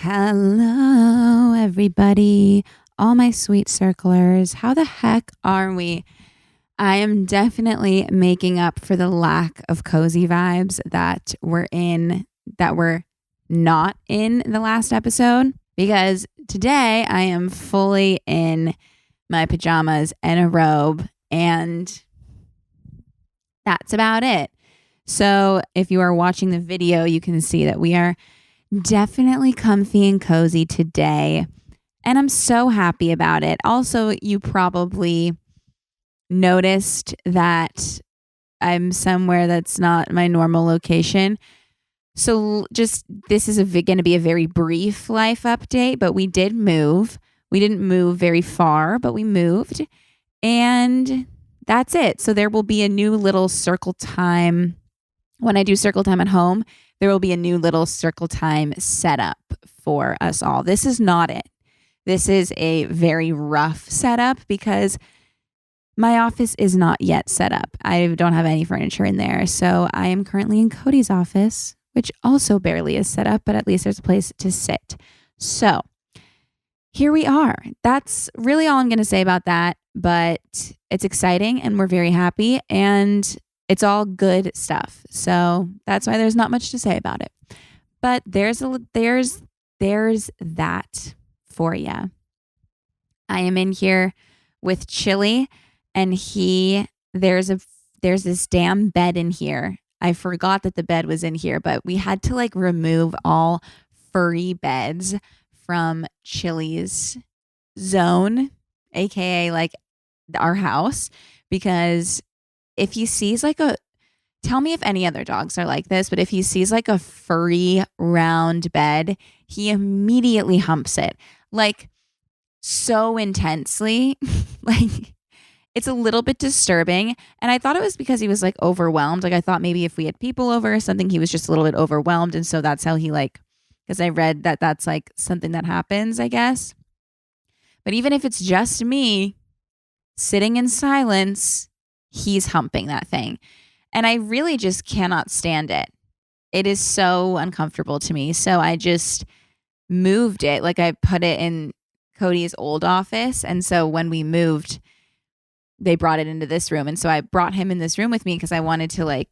Hello, everybody. All my sweet circlers. How the heck are we? I am definitely making up for the lack of cozy vibes that were not in the last episode because today I am fully in my pajamas and a robe, and that's about it. So, if you are watching the video, you can see that we are definitely comfy and cozy today. And I'm so happy about it. Also, you probably noticed that I'm somewhere that's not my normal location. So, just this is going to be a very brief life update, but we did move. We didn't move very far, but we moved. And that's it. So, there will be a new little circle time. When I do circle time at home, there will be a new little circle time setup for us all. This is not it. This is a very rough setup because my office is not yet set up. I don't have any furniture in there. So I am currently in Cody's office, which also barely is set up, but at least there's a place to sit. So here we are. That's really all I'm going to say about that, but it's exciting and we're very happy and it's all good stuff. So that's why there's not much to say about it. But there's that for you. I am in here with Chili, and there's this damn bed in here. I forgot that the bed was in here, but we had to remove all furry beds from Chili's zone, aka our house, because if he sees tell me if any other dogs are like this, but if he sees a furry round bed, he immediately humps it so intensely. It's a little bit disturbing. And I thought it was because he was overwhelmed. I thought maybe if we had people over or something, he was just a little bit overwhelmed. And so that's how he because I read that that's something that happens, I guess. But even if it's just me sitting in silence, he's humping that thing. And I really just cannot stand it. It is so uncomfortable to me. So I just moved it. I put it in Cody's old office. And so when we moved, they brought it into this room. And so I brought him in this room with me because I wanted to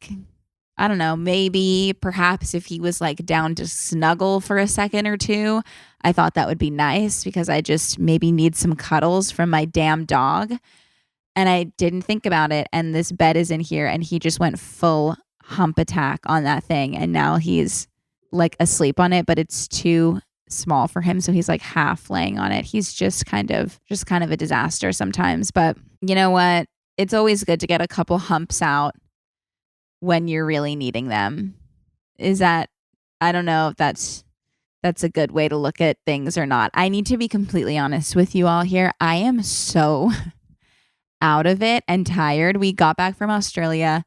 I don't know, maybe perhaps if he was down to snuggle for a second or two, I thought that would be nice because I just maybe need some cuddles from my damn dog. And I didn't think about it. And this bed is in here and he just went full hump attack on that thing. And now he's asleep on it, but it's too small for him. So he's half laying on it. He's just kind of a disaster sometimes. But you know what? It's always good to get a couple humps out when you're really needing them. I don't know if that's a good way to look at things or not. I need to be completely honest with you all here. I am so out of it and tired. We got back from Australia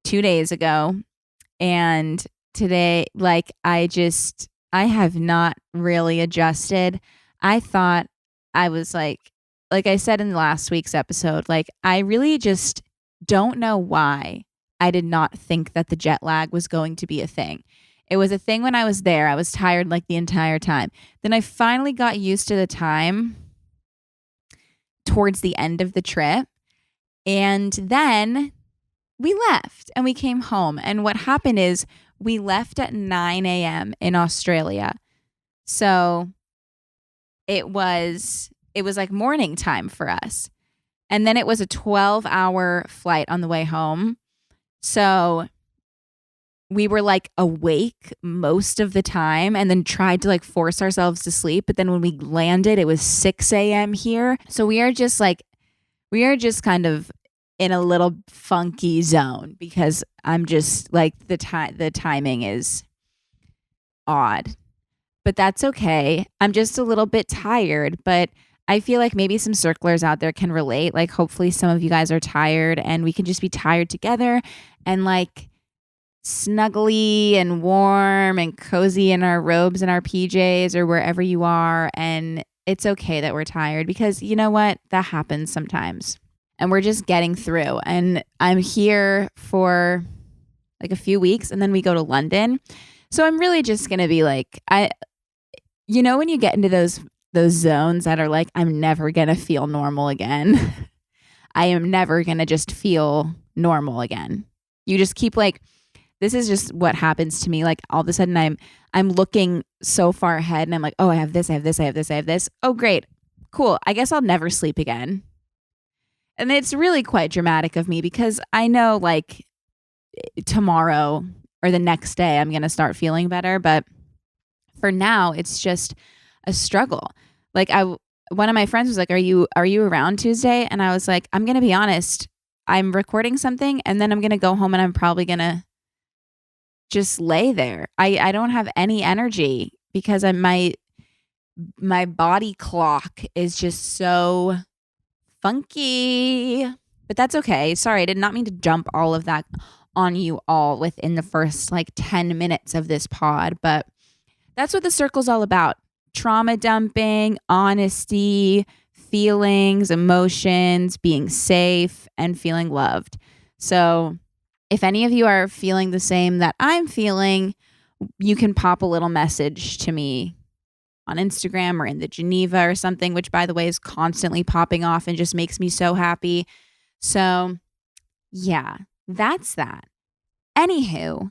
2 days ago, and today I have not really adjusted. I thought I was like I said in last week's episode, I really just don't know why I did not think that the jet lag was going to be a thing. It was a thing when I was there. I was tired the entire time. Then I finally got used to the time towards the end of the trip. And then we left and we came home. And what happened is we left at 9 a.m. in Australia. So it was morning time for us. And then it was a 12-hour flight on the way home. So we were awake most of the time and then tried to force ourselves to sleep. But then when we landed, it was 6 a.m. here. So we are just kind of in a little funky zone because I'm just the timing is odd. But that's okay. I'm just a little bit tired, but I feel maybe some circlers out there can relate. Hopefully some of you guys are tired and we can just be tired together and snuggly and warm and cozy in our robes and our PJs or wherever you are. And it's okay that we're tired because you know what? That happens sometimes. And we're just getting through. And I'm here for a few weeks and then we go to London. So I'm really just going to be You know, when you get into those zones that are like, I'm never going to feel normal again. I am never going to just feel normal again. You just keep like, this is just what happens to me. Like all of a sudden I'm looking so far ahead and I'm like, oh, I have this, I have this, I have this, I have this. Oh, great. Cool. I guess I'll never sleep again. And it's really quite dramatic of me because I know like tomorrow or the next day I'm going to start feeling better. But for now, it's just a struggle. Like one of my friends was like, are you around Tuesday? And I was like, I'm going to be honest. I'm recording something and then I'm going to go home and I'm probably going to just lay there. I don't have any energy because my body clock is just so funky. But that's okay. Sorry, I did not mean to dump all of that on you all within the first like 10 minutes of this pod, but that's what the circle's all about. Trauma dumping, honesty, feelings, emotions, being safe, and feeling loved. So if any of you are feeling the same that I'm feeling, you can pop a little message to me on Instagram or in the Geneva or something, which by the way is constantly popping off and just makes me so happy. So yeah, that's that. Anywho,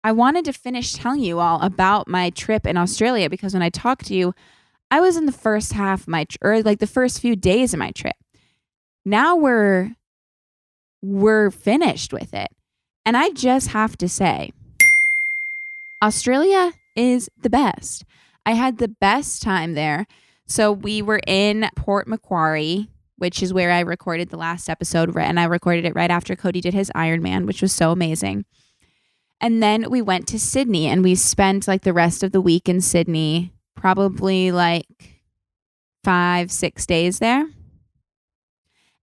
I wanted to finish telling you all about my trip in Australia because when I talked to you, I was in the first half of or like the first few days of my trip. Now we're finished with it. And I just have to say, Australia is the best. I had the best time there. So we were in Port Macquarie, which is where I recorded the last episode, and I recorded it right after Cody did his Ironman, which was so amazing. And then we went to Sydney and we spent like the rest of the week in Sydney, probably like 5-6 days there.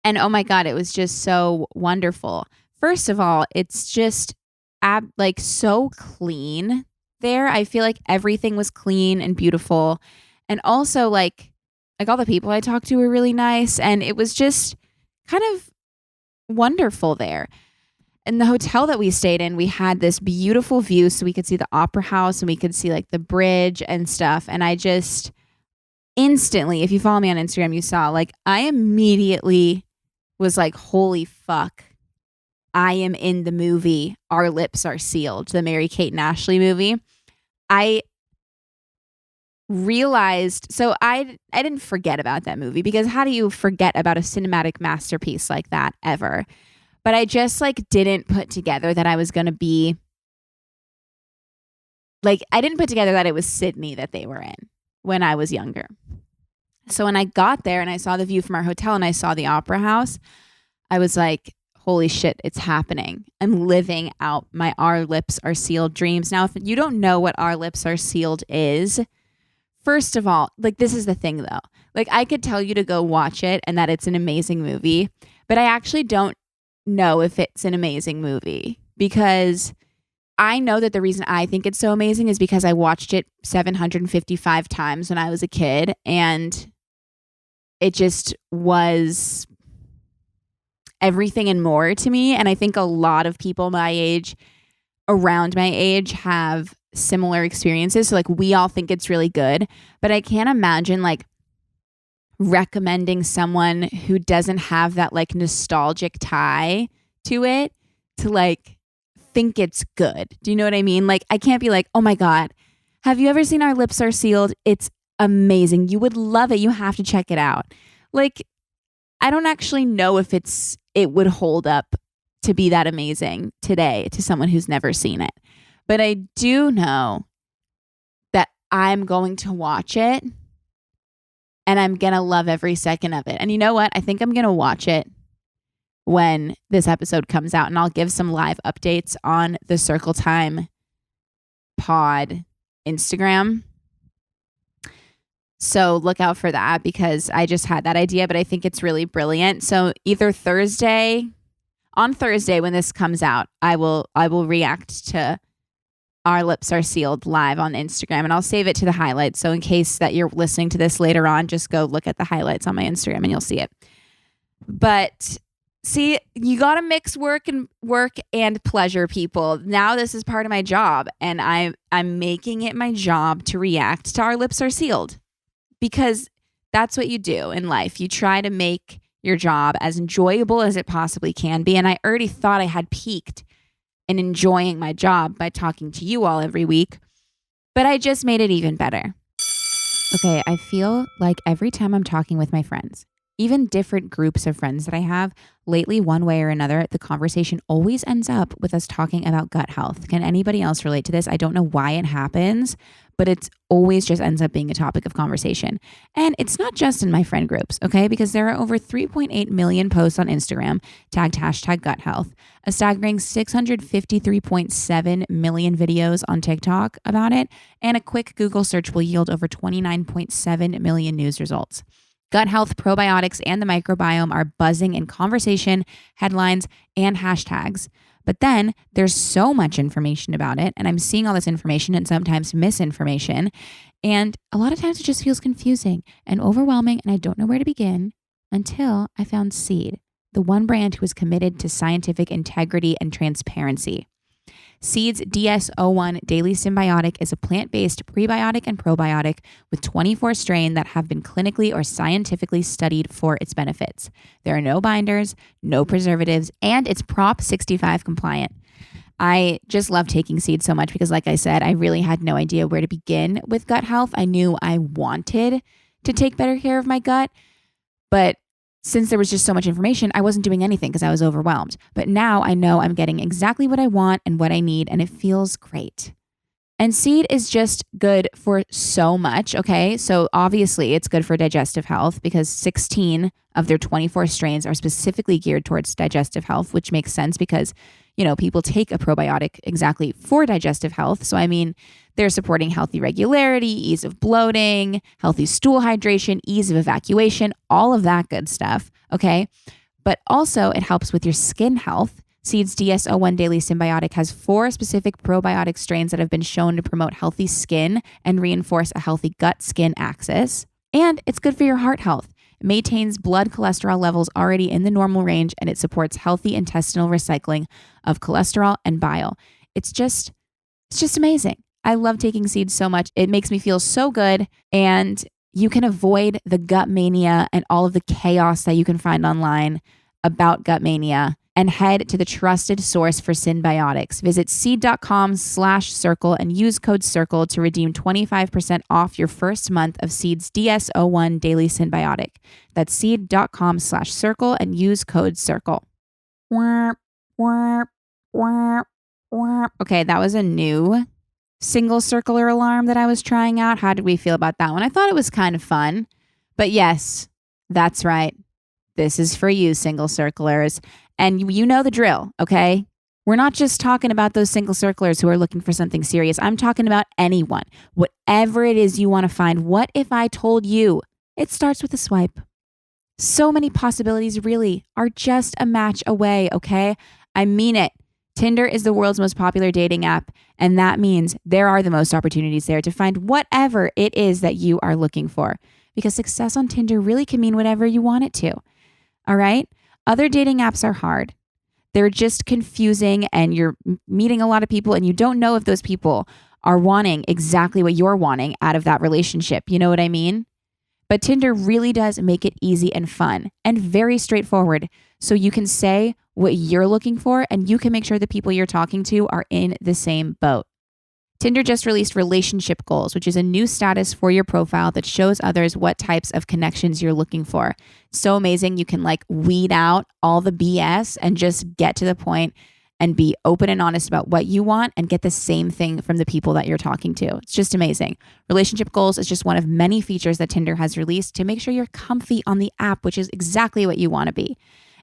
And oh my God, it was just so wonderful. First of all, it's just like so clean there. I feel like everything was clean and beautiful. And also like all the people I talked to were really nice. And it was just kind of wonderful there. In the hotel that we stayed in, we had this beautiful view so we could see the opera house and we could see like the bridge and stuff. And I just instantly, if you follow me on Instagram, you saw like I immediately was like, holy fuck, I am in the movie Our Lips Are Sealed, the Mary-Kate and Ashley movie. I realized, so I didn't forget about that movie because how do you forget about a cinematic masterpiece like that ever? But I just like didn't put together that I was going to be like, I didn't put together that it was Sydney that they were in when I was younger. So when I got there and I saw the view from our hotel and I saw the opera house, I was like, holy shit, it's happening. I'm living out my Our Lips Are Sealed dreams. Now, if you don't know what Our Lips Are Sealed is, first of all, like this is the thing though. Like I could tell you to go watch it and that it's an amazing movie, but I actually don't know if it's an amazing movie because I know that the reason I think it's so amazing is because I watched it 755 times when I was a kid and it just was everything and more to me. And I think a lot of people my age, around my age, have similar experiences. So like we all think it's really good, but I can't imagine like recommending someone who doesn't have that like nostalgic tie to it to like think it's good. Do you know what I mean? Like I can't be like, oh my God, have you ever seen Our Lips Are Sealed? It's amazing. You would love it. You have to check it out. Like I don't actually know if it would hold up to be that amazing today to someone who's never seen it. But I do know that I'm going to watch it and I'm going to love every second of it. And you know what? I think I'm going to watch it when this episode comes out and I'll give some live updates on the Circle Time pod Instagram. So look out for that because I just had that idea, but I think it's really brilliant. So either on Thursday when this comes out, I will react to Our Lips Are Sealed live on Instagram and I'll save it to the highlights. So in case that you're listening to this later on, just go look at the highlights on my Instagram and you'll see it. But See, you got to mix work and pleasure, people. Now this is part of my job, and I'm making it my job to react to Our Lips Are Sealed, because that's what you do in life. You try to make your job as enjoyable as it possibly can be. And I already thought I had peaked in enjoying my job by talking to you all every week, but I just made it even better. Okay, I feel like every time I'm talking with my friends, even different groups of friends that I have, lately, one way or another, the conversation always ends up with us talking about gut health. Can anybody else relate to this? I don't know why it happens, but it's always just ends up being a topic of conversation. And it's not just in my friend groups, okay? Because there are over 3.8 million posts on Instagram tagged #gut health, a staggering 653.7 million videos on TikTok about it, and a quick Google search will yield over 29.7 million news results. Gut health, probiotics, and the microbiome are buzzing in conversation, headlines, and hashtags. But then there's so much information about it, and I'm seeing all this information and sometimes misinformation. And a lot of times it just feels confusing and overwhelming, and I don't know where to begin until I found Seed, the one brand who is committed to scientific integrity and transparency. Seed's DS-01 Daily Symbiotic is a plant-based prebiotic and probiotic with 24 strains that have been clinically or scientifically studied for its benefits. There are no binders, no preservatives, and it's Prop 65 compliant. I just love taking Seed so much because, like I said, I really had no idea where to begin with gut health. I knew I wanted to take better care of my gut, but since there was just so much information, I wasn't doing anything because I was overwhelmed. But now I know I'm getting exactly what I want and what I need, and it feels great. And Seed is just good for so much, okay? So obviously it's good for digestive health because 16 of their 24 strains are specifically geared towards digestive health, which makes sense because, you know, people take a probiotic exactly for digestive health. So, I mean, they're supporting healthy regularity, ease of bloating, healthy stool hydration, ease of evacuation, all of that good stuff, okay? But also it helps with your skin health. Seed's DS-01 Daily Symbiotic has 4 specific probiotic strains that have been shown to promote healthy skin and reinforce a healthy gut-skin axis. And it's good for your heart health. It maintains blood cholesterol levels already in the normal range, and it supports healthy intestinal recycling of cholesterol and bile. It's just amazing. I love taking Seed so much. It makes me feel so good, and you can avoid the gut mania and all of the chaos that you can find online about gut mania and head to the trusted source for symbiotics. Visit seed.com/circle and use code CIRCLE to redeem 25% off your first month of Seed's DS-01 Daily Symbiotic. That's seed.com/circle and use code CIRCLE. Okay, that was a new single circular alarm that I was trying out. How did we feel about that one? I thought it was kind of fun. But yes, that's right. This is for you, single circlers. And you know the drill, okay? We're not just talking about those single circlers who are looking for something serious. I'm talking about anyone. Whatever it is you want to find. What if I told you it starts with a swipe? So many possibilities really are just a match away, okay? I mean it. Tinder is the world's most popular dating app, and that means there are the most opportunities there to find whatever it is that you are looking for. Because success on Tinder really can mean whatever you want it to. All right? Other dating apps are hard. They're just confusing, and you're meeting a lot of people and you don't know if those people are wanting exactly what you're wanting out of that relationship. You know what I mean? But Tinder really does make it easy and fun and very straightforward. So you can say what you're looking for and you can make sure the people you're talking to are in the same boat. Tinder just released relationship goals, which is a new status for your profile that shows others what types of connections you're looking for. So amazing. You can like weed out all the BS and just get to the point and be open and honest about what you want and get the same thing from the people that you're talking to. It's just amazing. Relationship goals is just one of many features that Tinder has released to make sure you're comfy on the app, which is exactly what you want to be.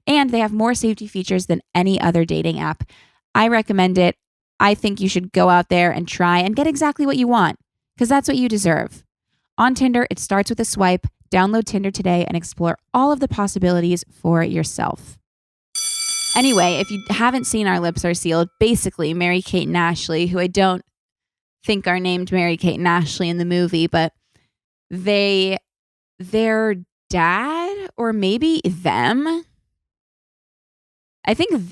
And they have more safety features than any other dating app. I recommend it. I think you should go out there and try and get exactly what you want because that's what you deserve. On Tinder, it starts with a swipe. Download Tinder today and explore all of the possibilities for yourself. Anyway, if you haven't seen Our Lips Are Sealed, basically Mary-Kate and Ashley, who I don't think are named Mary-Kate and Ashley in the movie, but their dad or maybe them I think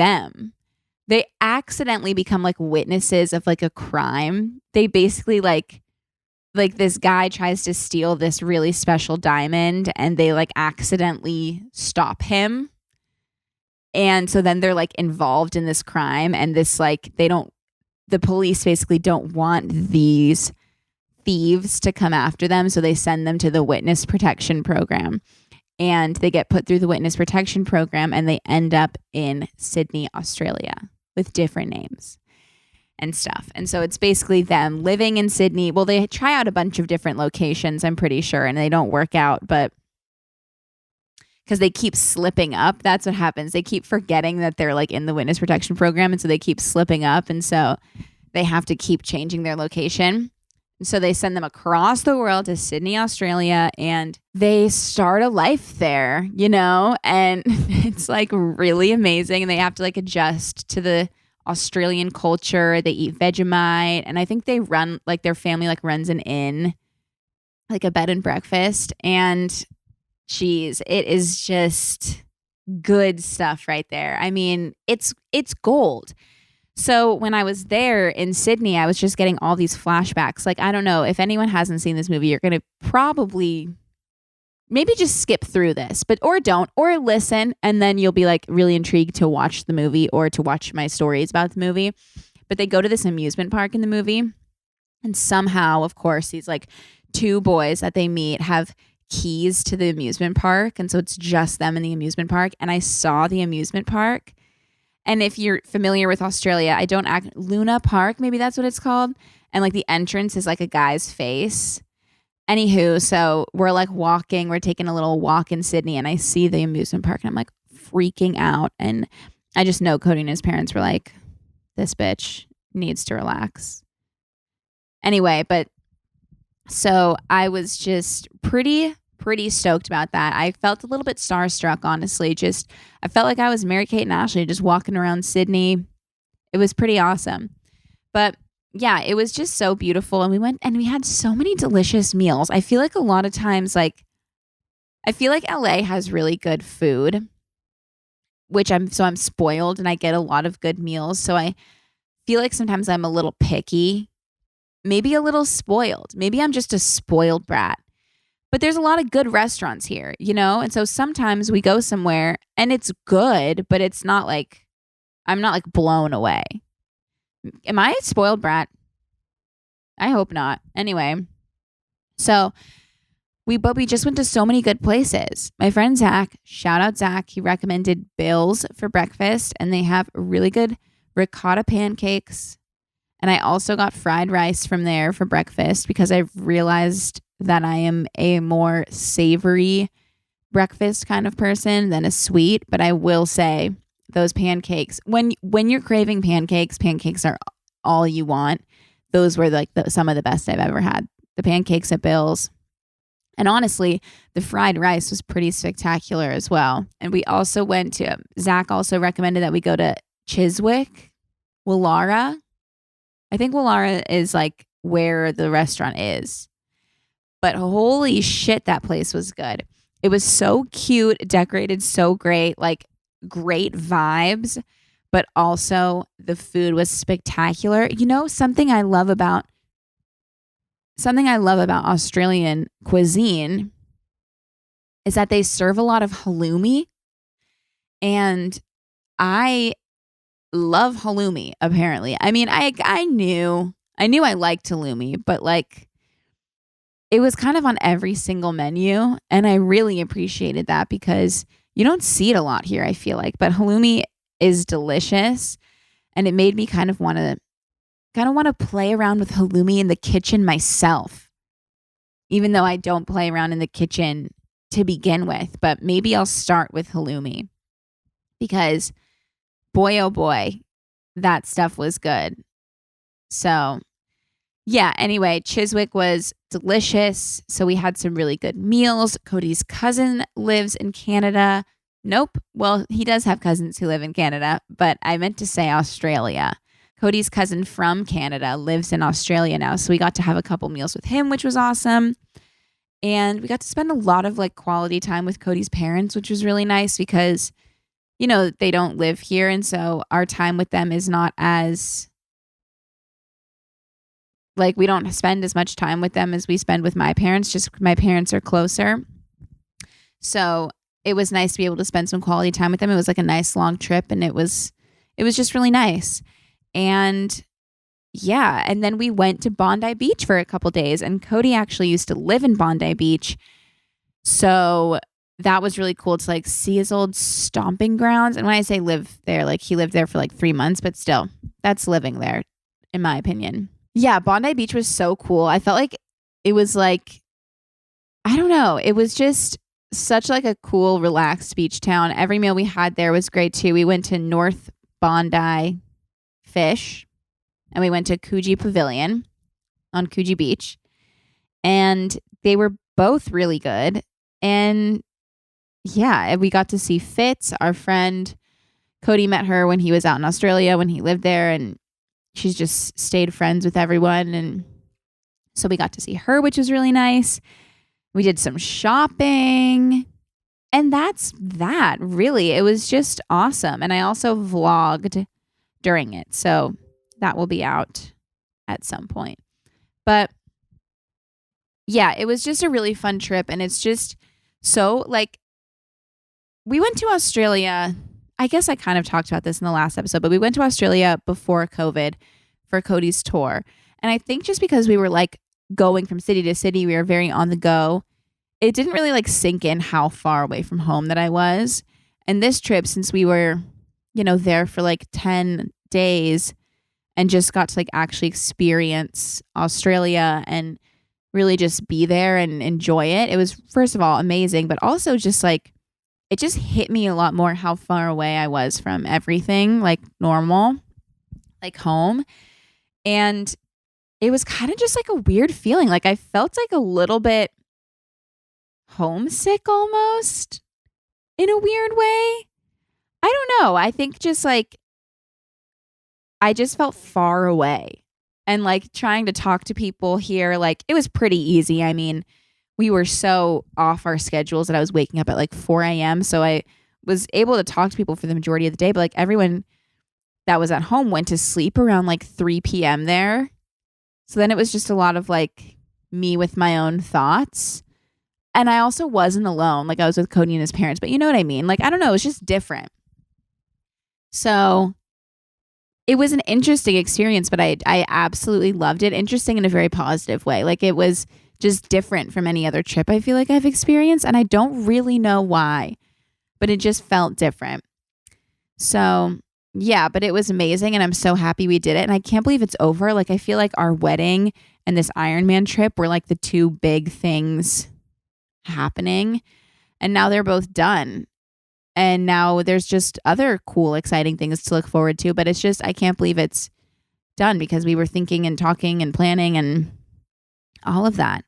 they accidentally become like witnesses of like a crime. They basically like this guy tries to steal this really special diamond and they like accidentally stop him. And so then they're like involved in this crime, and this like the police basically don't want these thieves to come after them, so they send them to the witness protection program. And they get put through the witness protection program and they end up in Sydney, Australia with different names and stuff. And so it's basically them living in Sydney. Well, they try out a bunch of different locations, I'm pretty sure, and they don't work out, but because they keep slipping up. That's what happens. They keep forgetting that they're like in the witness protection program. And so they keep slipping up. And so they have to keep changing their location. And so they send them across the world to Sydney, Australia, and they start a life there, you know, and it's like really amazing. And they have to like adjust to the Australian culture. They eat Vegemite. And I think they run like their family like runs an inn, like a bed and breakfast. And geez, it is just good stuff right there. I mean, it's gold. So when I was there in Sydney, I was just getting all these flashbacks. Like, I don't know, if anyone hasn't seen this movie, you're going to probably maybe just skip through this, or don't, or listen, and then you'll be like really intrigued to watch the movie or to watch my stories about the movie. But they go to this amusement park in the movie, and somehow, of course, these like two boys that they meet have keys to the amusement park, and so it's just them in the amusement park. And I saw the amusement park, and if you're familiar with Australia, Luna Park, maybe that's what it's called, and like the entrance is like a guy's face. Anywho, so we're taking a little walk in Sydney, and I see the amusement park, and I'm like freaking out. And I just know Cody and his parents were like, this bitch needs to relax. Anyway, but so I was just pretty stoked about that. I felt a little bit starstruck, honestly. I felt like I was Mary-Kate and Ashley just walking around Sydney. It was pretty awesome. But yeah, it was just so beautiful. And we went and we had so many delicious meals. I feel like a lot of times, I feel like LA has really good food, I'm spoiled and I get a lot of good meals. So I feel like sometimes I'm a little picky, maybe a little spoiled. Maybe I'm just a spoiled brat. But there's a lot of good restaurants here, you know? And so sometimes we go somewhere and it's good, but it's not like, I'm not like blown away. Am I a spoiled brat? I hope not. Anyway, so we just went to so many good places. My friend Zach, shout out Zach, he recommended Bill's for breakfast, and they have really good ricotta pancakes. And I also got fried rice from there for breakfast because I've realized that I am a more savory breakfast kind of person than a sweet. But I will say those pancakes, when you're craving pancakes are all you want. Those were like some of the best I've ever had. The pancakes at Bill's. And honestly, the fried rice was pretty spectacular as well. And we also went to, Zach also recommended that we go to Chiswick, Willara. I think Willara is like where the restaurant is. But holy shit, that place was good. It was so cute, decorated so great, like great vibes, but also the food was spectacular. You know, something I love about Australian cuisine is that they serve a lot of halloumi, and I love halloumi, apparently. I mean, I knew I liked halloumi, but like it was kind of on every single menu, and I really appreciated that because you don't see it a lot here, I feel like. But halloumi is delicious, and it made me kind of want to play around with halloumi in the kitchen myself, even though I don't play around in the kitchen to begin with. But maybe I'll start with halloumi because boy, oh boy, that stuff was good. So yeah, anyway, Chiswick was delicious. So we had some really good meals. Cody's cousin lives in Canada. Nope. Well, he does have cousins who live in Canada, but I meant to say Australia. Cody's cousin from Canada lives in Australia now. So we got to have a couple meals with him, which was awesome. And we got to spend a lot of like quality time with Cody's parents, which was really nice because they don't live here. And so our time with them is not as, like, we don't spend as much time with them as we spend with my parents. Just my parents are closer. So it was nice to be able to spend some quality time with them. It was like a nice long trip, and it was just really nice. And yeah, and then we went to Bondi Beach for a couple days, and Cody actually used to live in Bondi Beach. So that was really cool to like see his old stomping grounds. And when I say live there, like he lived there for like 3 months, but still, that's living there, in my opinion. Yeah, Bondi Beach was so cool. I felt like it was like, I don't know, it was just such like a cool, relaxed beach town. Every meal we had there was great too. We went to North Bondi Fish, and we went to Coogee Pavilion on Coogee Beach, and they were both really good. And yeah, we got to see Fitz, our friend. Cody met her when he was out in Australia, when he lived there, and she's just stayed friends with everyone. And so we got to see her, which was really nice. We did some shopping, and that's that, really. It was just awesome. And I also vlogged during it, so that will be out at some point. But yeah, it was just a really fun trip, and it's just so like, we went to Australia. I guess I kind of talked about this in the last episode, but we went to Australia before COVID for Cody's tour. And I think just because we were like going from city to city, we were very on the go. It didn't really like sink in how far away from home that I was. And this trip, since we were, there for like 10 days and just got to like actually experience Australia and really just be there and enjoy it. It was, first of all, amazing, but also just like, it just hit me a lot more how far away I was from everything like normal, like home. And it was kind of just like a weird feeling. Like I felt like a little bit homesick almost in a weird way. I don't know. I think just like, I just felt far away, and like trying to talk to people here, like it was pretty easy. I mean, we were so off our schedules that I was waking up at like 4 a.m. So I was able to talk to people for the majority of the day, but like everyone that was at home went to sleep around like 3 p.m. there. So then it was just a lot of like me with my own thoughts. And I also wasn't alone. Like I was with Cody and his parents, but you know what I mean? Like, I don't know. It was just different. So it was an interesting experience, but I absolutely loved it. Interesting in a very positive way. Like it was just different from any other trip I feel like I've experienced. And I don't really know why, but it just felt different. So yeah, but it was amazing. And I'm so happy we did it. And I can't believe it's over. Like I feel like our wedding and this Ironman trip were like the two big things happening. And now they're both done. And now there's just other cool, exciting things to look forward to. But it's just, I can't believe it's done because we were thinking and talking and planning and all of that.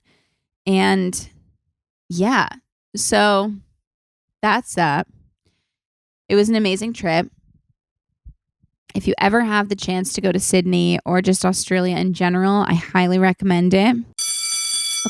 And yeah, so that's that. It was an amazing trip. If you ever have the chance to go to Sydney or just Australia in general, I highly recommend it.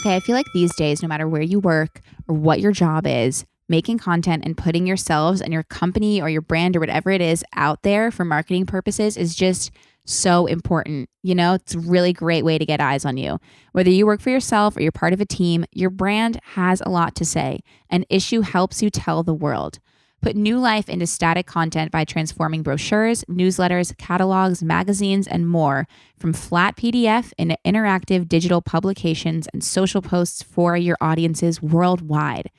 Okay, I feel like these days, no matter where you work or what your job is, making content and putting yourselves and your company or your brand or whatever it is out there for marketing purposes is just so important. It's a really great way to get eyes on you. Whether you work for yourself or you're part of a team, your brand has a lot to say. An issue helps you tell the world. Put new life into static content by transforming brochures, newsletters, catalogs, magazines, and more from flat PDF into interactive digital publications and social posts for your audiences worldwide.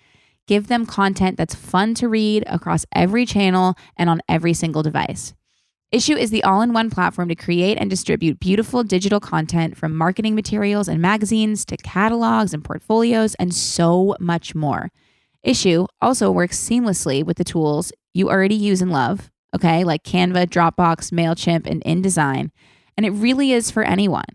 Give them content that's fun to read across every channel and on every single device. Issue is the all-in-one platform to create and distribute beautiful digital content from marketing materials and magazines to catalogs and portfolios and so much more. Issue also works seamlessly with the tools you already use and love, okay, like Canva, Dropbox, MailChimp, and InDesign. And it really is for anyone.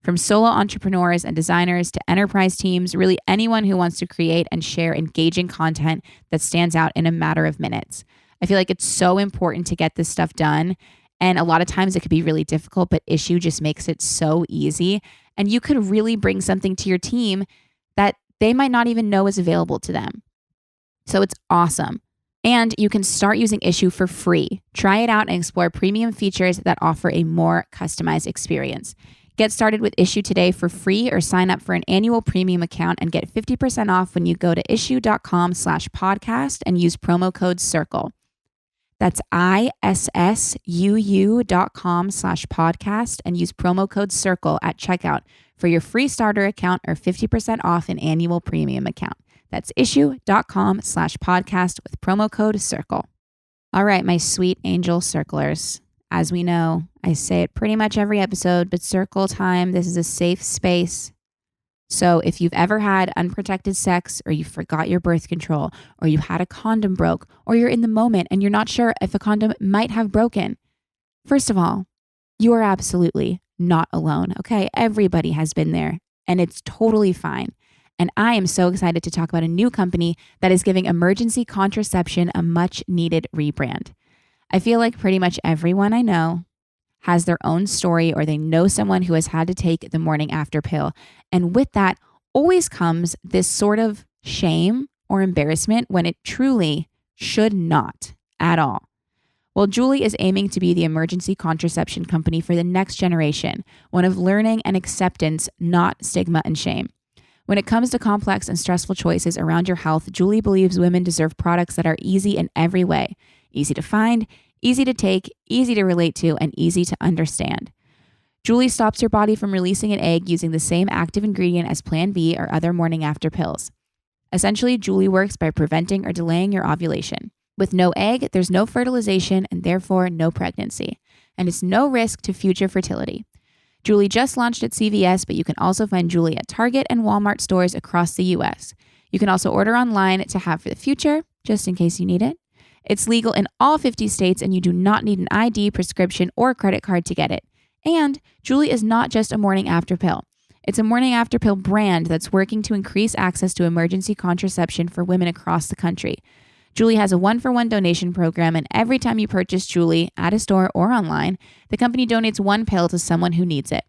From solo entrepreneurs and designers to enterprise teams, really anyone who wants to create and share engaging content that stands out in a matter of minutes. I feel like it's so important to get this stuff done. And a lot of times it could be really difficult, but Issue just makes it so easy. And you could really bring something to your team that they might not even know is available to them. So it's awesome. And you can start using Issue for free. Try it out and explore premium features that offer a more customized experience. Get started with Issue today for free or sign up for an annual premium account and get 50% off when you go to issue.com/podcast and use promo code CIRCLE. That's ISSUU.com/podcast and use promo code CIRCLE at checkout for your free starter account or 50% off an annual premium account. That's issue.com/podcast with promo code CIRCLE. All right, my sweet angel circlers. As we know, I say it pretty much every episode, but circle time, this is a safe space. So if you've ever had unprotected sex, or you forgot your birth control, or you had a condom broke, or you're in the moment and you're not sure if a condom might have broken, first of all, you are absolutely not alone, okay? Everybody has been there, and it's totally fine. And I am so excited to talk about a new company that is giving emergency contraception a much needed rebrand. I feel like pretty much everyone I know has their own story, or they know someone who has had to take the morning after pill. And with that always comes this sort of shame or embarrassment when it truly should not at all. Well, Julie is aiming to be the emergency contraception company for the next generation, one of learning and acceptance, not stigma and shame. When it comes to complex and stressful choices around your health, Julie believes women deserve products that are easy in every way. Easy to find, easy to take, easy to relate to, and easy to understand. Julie stops your body from releasing an egg using the same active ingredient as Plan B or other morning after pills. Essentially, Julie works by preventing or delaying your ovulation. With no egg, there's no fertilization and therefore no pregnancy. And it's no risk to future fertility. Julie just launched at CVS, but you can also find Julie at Target and Walmart stores across the U.S. You can also order online to have for the future, just in case you need it. It's legal in all 50 states, and you do not need an ID, prescription, or credit card to get it. And Julie is not just a morning after pill. It's a morning after pill brand that's working to increase access to emergency contraception for women across the country. Julie has a 1-for-1 donation program, and every time you purchase Julie at a store or online, the company donates one pill to someone who needs it.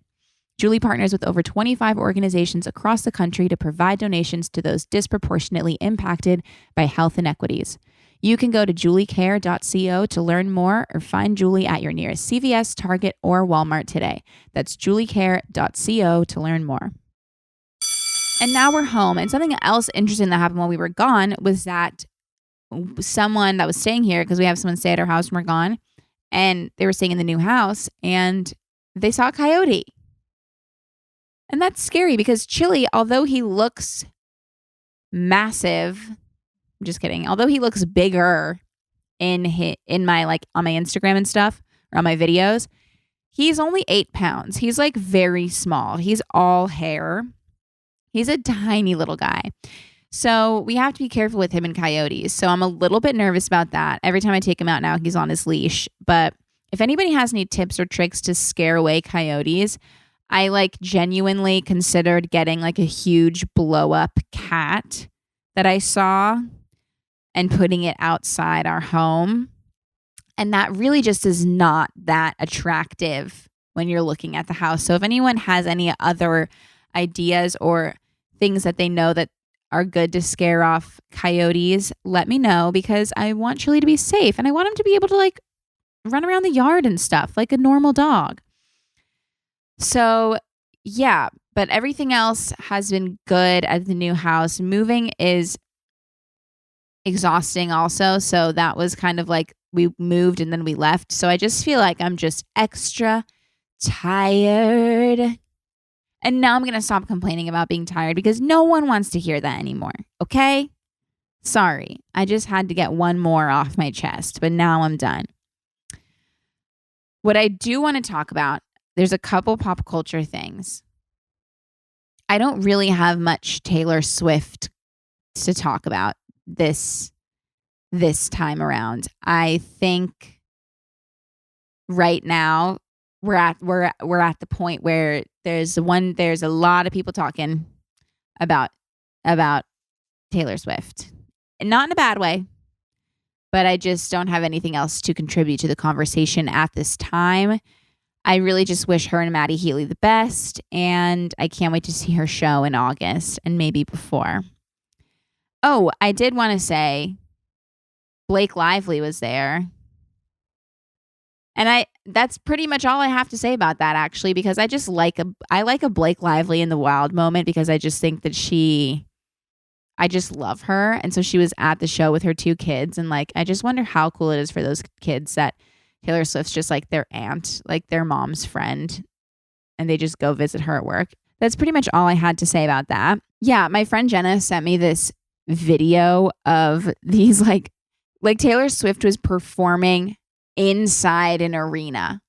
Julie partners with over 25 organizations across the country to provide donations to those disproportionately impacted by health inequities. You can go to juliecare.co to learn more, or find Julie at your nearest CVS, Target, or Walmart today. That's juliecare.co to learn more. And now we're home, and something else interesting that happened while we were gone was that someone that was staying here, because we have someone stay at our house when we're gone, and they were staying in the new house, and they saw a coyote. And that's scary because Chili, although he looks massive, I'm just kidding, although he looks bigger in my, like, on my Instagram and stuff, or on my videos, he's only 8 pounds. He's like very small. He's all hair. He's a tiny little guy. So we have to be careful with him and coyotes. So I'm a little bit nervous about that. Every time I take him out now, he's on his leash. But if anybody has any tips or tricks to scare away coyotes, I like genuinely considered getting like a huge blow up cat that I saw and putting it outside our home. And that really just is not that attractive when you're looking at the house. So if anyone has any other ideas or things that they know that are good to scare off coyotes, let me know, because I want Chili to be safe and I want him to be able to like run around the yard and stuff like a normal dog. So yeah, but everything else has been good at the new house. Moving is exhausting also. So that was kind of like we moved and then we left. So I just feel like I'm just extra tired. And now I'm going to stop complaining about being tired because no one wants to hear that anymore. Okay? Sorry. I just had to get one more off my chest, but now I'm done. What I do want to talk about, there's a couple pop culture things. I don't really have much Taylor Swift to talk about this time around. I think right now we're at the point where there's a lot of people talking about Taylor Swift. And not in a bad way, but I just don't have anything else to contribute to the conversation at this time. I really just wish her and Maddie Healy the best, and I can't wait to see her show in August and maybe before. Oh, I did want to say, Blake Lively was there. And that's pretty much all I have to say about that, actually, because I like a Blake Lively in the wild moment, because I just think that I just love her. And so she was at the show with her 2 kids. And like, I just wonder how cool it is for those kids that Taylor Swift's just like their aunt, like their mom's friend, and they just go visit her at work. That's pretty much all I had to say about that. Yeah, my friend Jenna sent me this video of these like Taylor Swift was performing inside an arena,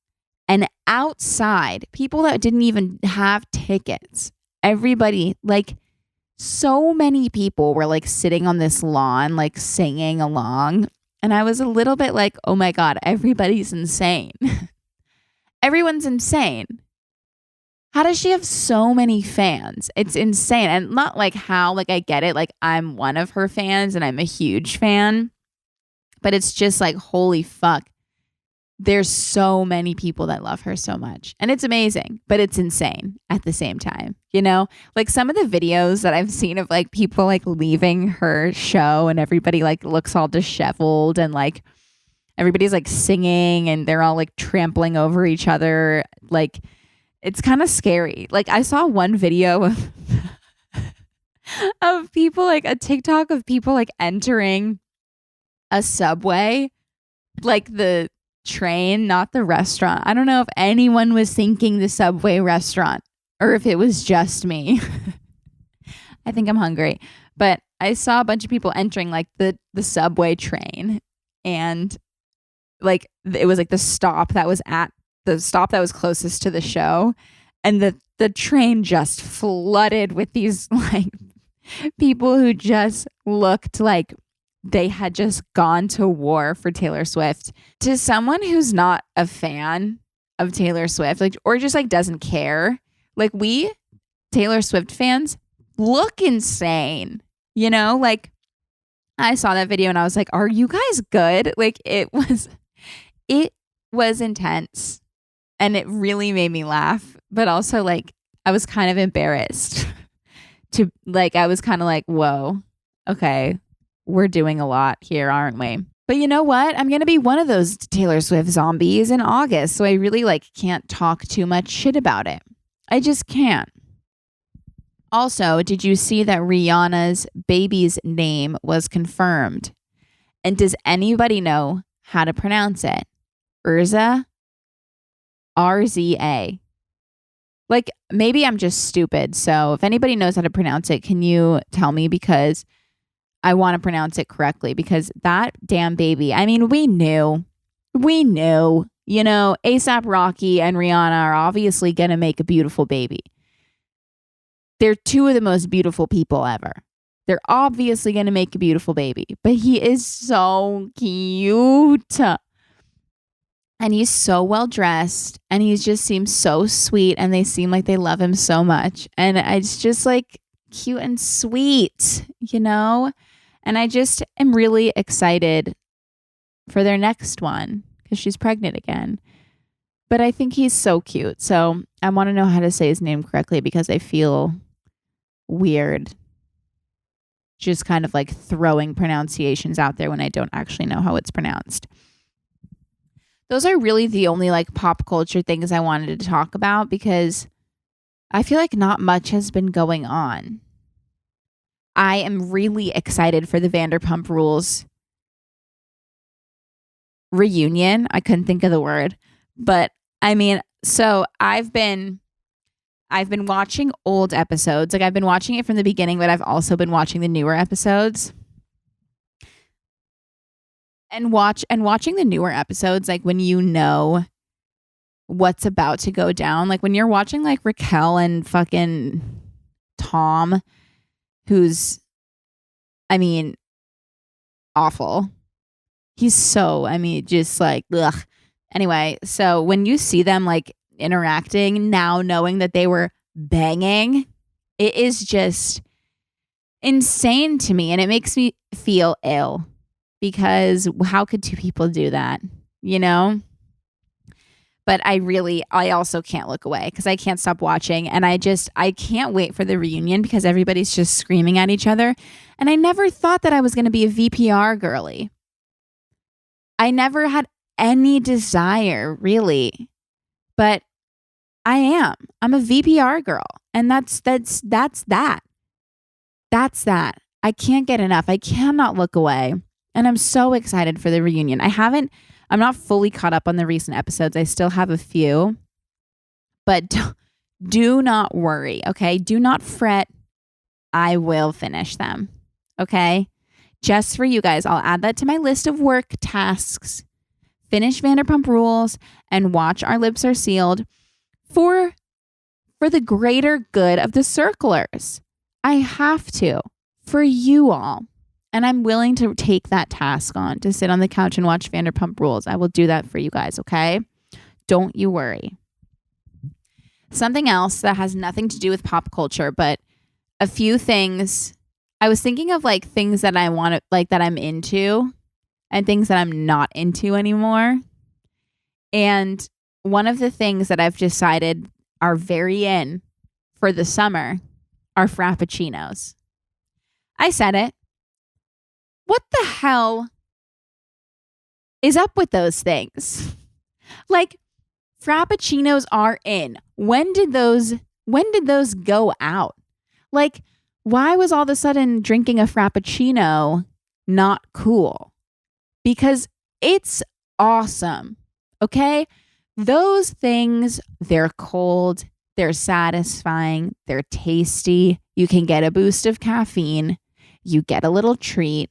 and outside, people that didn't even have tickets, everybody, like so many people were like sitting on this lawn, like singing along. And I was a little bit like, oh my God, everybody's insane. Everyone's insane. How does she have so many fans? It's insane. And not like how, like I get it. Like I'm one of her fans and I'm a huge fan. But it's just like, holy fuck. There's so many people that love her so much. And it's amazing, but it's insane at the same time. You know, like some of the videos that I've seen of like people like leaving her show and everybody like looks all disheveled and like everybody's like singing and they're all like trampling over each other. Like it's kind of scary. Like I saw one video of, of people, like a TikTok of people like entering a Subway, like the train, not the restaurant. I don't know if anyone was thinking the Subway restaurant or if it was just me. I think I'm hungry. But I saw a bunch of people entering like the Subway train, and like it was like the stop that was closest to the show, and the train just flooded with these like people who just looked like they had just gone to war for Taylor Swift. To someone who's not a fan of Taylor Swift, like, or just like doesn't care, like we Taylor Swift fans look insane, you know? Like I saw that video and I was like, are you guys good? Like it was intense, and it really made me laugh, but also like I was kind of embarrassed to like, I was kind of like, whoa, okay, we're doing a lot here, aren't we? But you know what? I'm going to be one of those Taylor Swift zombies in August. So I really like can't talk too much shit about it. I just can't. Also, did you see that Rihanna's baby's name was confirmed? And does anybody know how to pronounce it? Urza? RZA. Like maybe I'm just stupid. So if anybody knows how to pronounce it, can you tell me? Because I want to pronounce it correctly, because that damn baby, I mean, we knew, you know, A$AP Rocky and Rihanna are obviously going to make a beautiful baby. They're 2 of the most beautiful people ever. They're obviously going to make a beautiful baby, but he is so cute. And he's so well dressed, and he just seems so sweet, and they seem like they love him so much. And it's just like cute and sweet, you know? And I just am really excited for their next one because she's pregnant again. But I think he's so cute. So I want to know how to say his name correctly, because I feel weird just kind of like throwing pronunciations out there when I don't actually know how it's pronounced. Those are really the only like pop culture things I wanted to talk about, because I feel like not much has been going on. I am really excited for the Vanderpump Rules reunion. I couldn't think of the word, but I mean, so I've been watching old episodes. Like I've been watching it from the beginning, but I've also been watching the newer episodes. And watching the newer episodes, like when you know what's about to go down, like when you're watching like Raquel and fucking Tom, who's, I mean, awful. He's so, I mean, just like, ugh. Anyway, so when you see them like interacting now, knowing that they were banging, it is just insane to me. And it makes me feel ill, because how could 2 people do that, you know? But I also can't look away, because I can't stop watching. And I can't wait for the reunion, because everybody's just screaming at each other. And I never thought that I was going to be a VPR girly. I never had any desire really, but I'm a VPR girl. And that's that. That's that. I can't get enough. I cannot look away. And I'm so excited for the reunion. I'm not fully caught up on the recent episodes. I still have a few, but do not worry. Okay. Do not fret. I will finish them. Okay. Just for you guys, I'll add that to my list of work tasks. Finish Vanderpump Rules and watch Our Lips Are Sealed for the greater good of the circlers. I have to, for you all. And I'm willing to take that task on, to sit on the couch and watch Vanderpump Rules. I will do that for you guys, okay? Don't you worry. Something else that has nothing to do with pop culture, but a few things. I was thinking of like things that I want to, like that I'm into and things that I'm not into anymore. And one of the things that I've decided are very in for the summer are Frappuccinos. I said it. What the hell is up with those things? Like, Frappuccinos are in. When did those go out? Like, why was all of a sudden drinking a Frappuccino not cool? Because it's awesome. Okay? Those things, they're cold, they're satisfying, they're tasty. You can get a boost of caffeine. You get a little treat.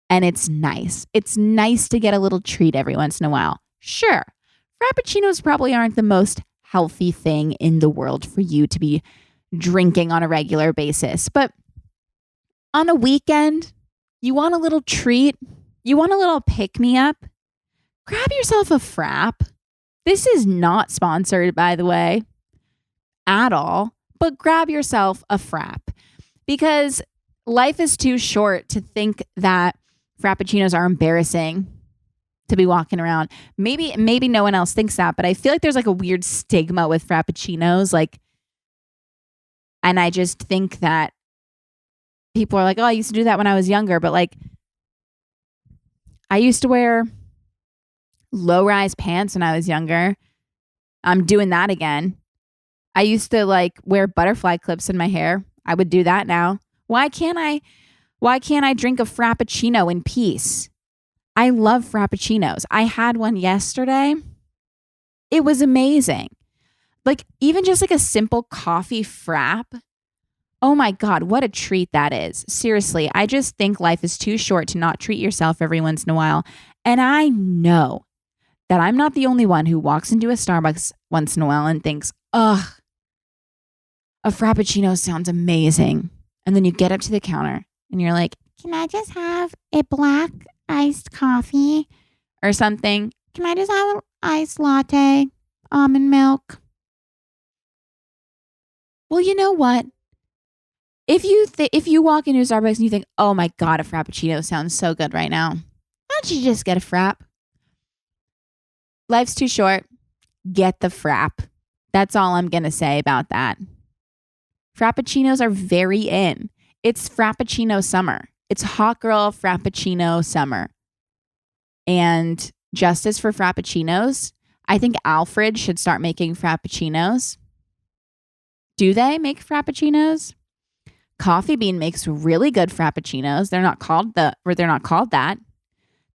And it's nice. It's nice to get a little treat every once in a while. Sure, Frappuccinos probably aren't the most healthy thing in the world for you to be drinking on a regular basis. But on a weekend, you want a little treat, you want a little pick-me-up, grab yourself a Frap. This is not sponsored, by the way, at all. But grab yourself a Frap. Because life is too short to think that Frappuccinos are embarrassing to be walking around. Maybe no one else thinks that, but I feel like there's like a weird stigma with Frappuccinos. And I just think that people are like, oh, I used to do that when I was younger. But like, I used to wear low-rise pants when I was younger. I'm doing that again. I used to like wear butterfly clips in my hair. I would do that now. Why can't I drink a Frappuccino in peace? I love Frappuccinos. I had one yesterday. It was amazing. Like, even just like a simple coffee Frap. Oh my God, what a treat that is. Seriously, I just think life is too short to not treat yourself every once in a while. And I know that I'm not the only one who walks into a Starbucks once in a while and thinks, ugh, a Frappuccino sounds amazing. And then you get up to the counter and you're like, can I just have a black iced coffee or something? Can I just have an iced latte, almond milk? Well, you know what? If you walk into a Starbucks and you think, oh my God, a Frappuccino sounds so good right now, why don't you just get a Frap? Life's too short. Get the Frap. That's all I'm going to say about that. Frappuccinos are very in. It's Frappuccino summer. It's hot girl Frappuccino summer. And justice for Frappuccinos, I think Alfred should start making Frappuccinos. Do they make Frappuccinos? Coffee Bean makes really good Frappuccinos. They're not called that.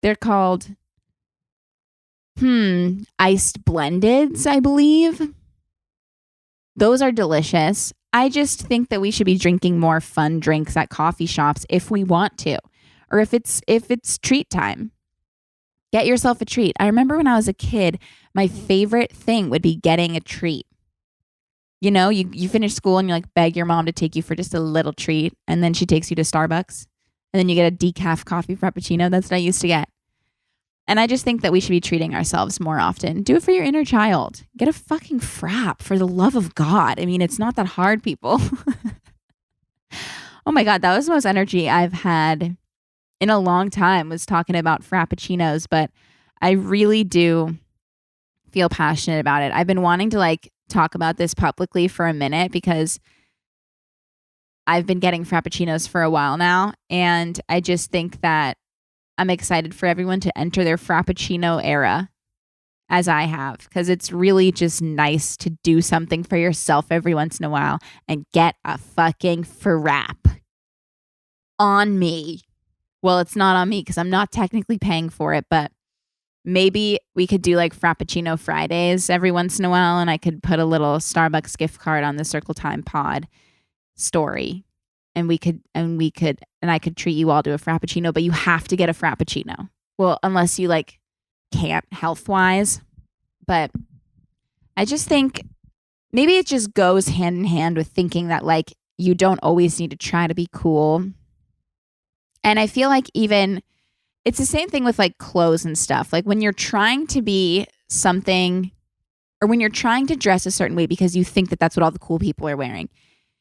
They're called iced blendeds, I believe. Those are delicious. I just think that we should be drinking more fun drinks at coffee shops if we want to, or if it's treat time. Get yourself a treat. I remember when I was a kid, my favorite thing would be getting a treat. You know, you finish school and you like beg your mom to take you for just a little treat, and then she takes you to Starbucks, and then you get a decaf coffee Frappuccino. That's what I used to get. And I just think that we should be treating ourselves more often. Do it for your inner child. Get a fucking Frap, for the love of God. I mean, it's not that hard, people. Oh my God, that was the most energy I've had in a long time, was talking about Frappuccinos, but I really do feel passionate about it. I've been wanting to like talk about this publicly for a minute because I've been getting Frappuccinos for a while now. And I just think that I'm excited for everyone to enter their Frappuccino era as I have, because it's really just nice to do something for yourself every once in a while and get a fucking frap on me. Well, it's not on me because I'm not technically paying for it, but maybe we could do like Frappuccino Fridays every once in a while, and I could put a little Starbucks gift card on the Circle Time Pod story, and I could treat you all to a Frappuccino, but you have to get a Frappuccino. Well, unless you like can't health wise, but I just think maybe it just goes hand in hand with thinking that like you don't always need to try to be cool. And I feel like even it's the same thing with like clothes and stuff. Like when you're trying to be something, or when you're trying to dress a certain way because you think that that's what all the cool people are wearing,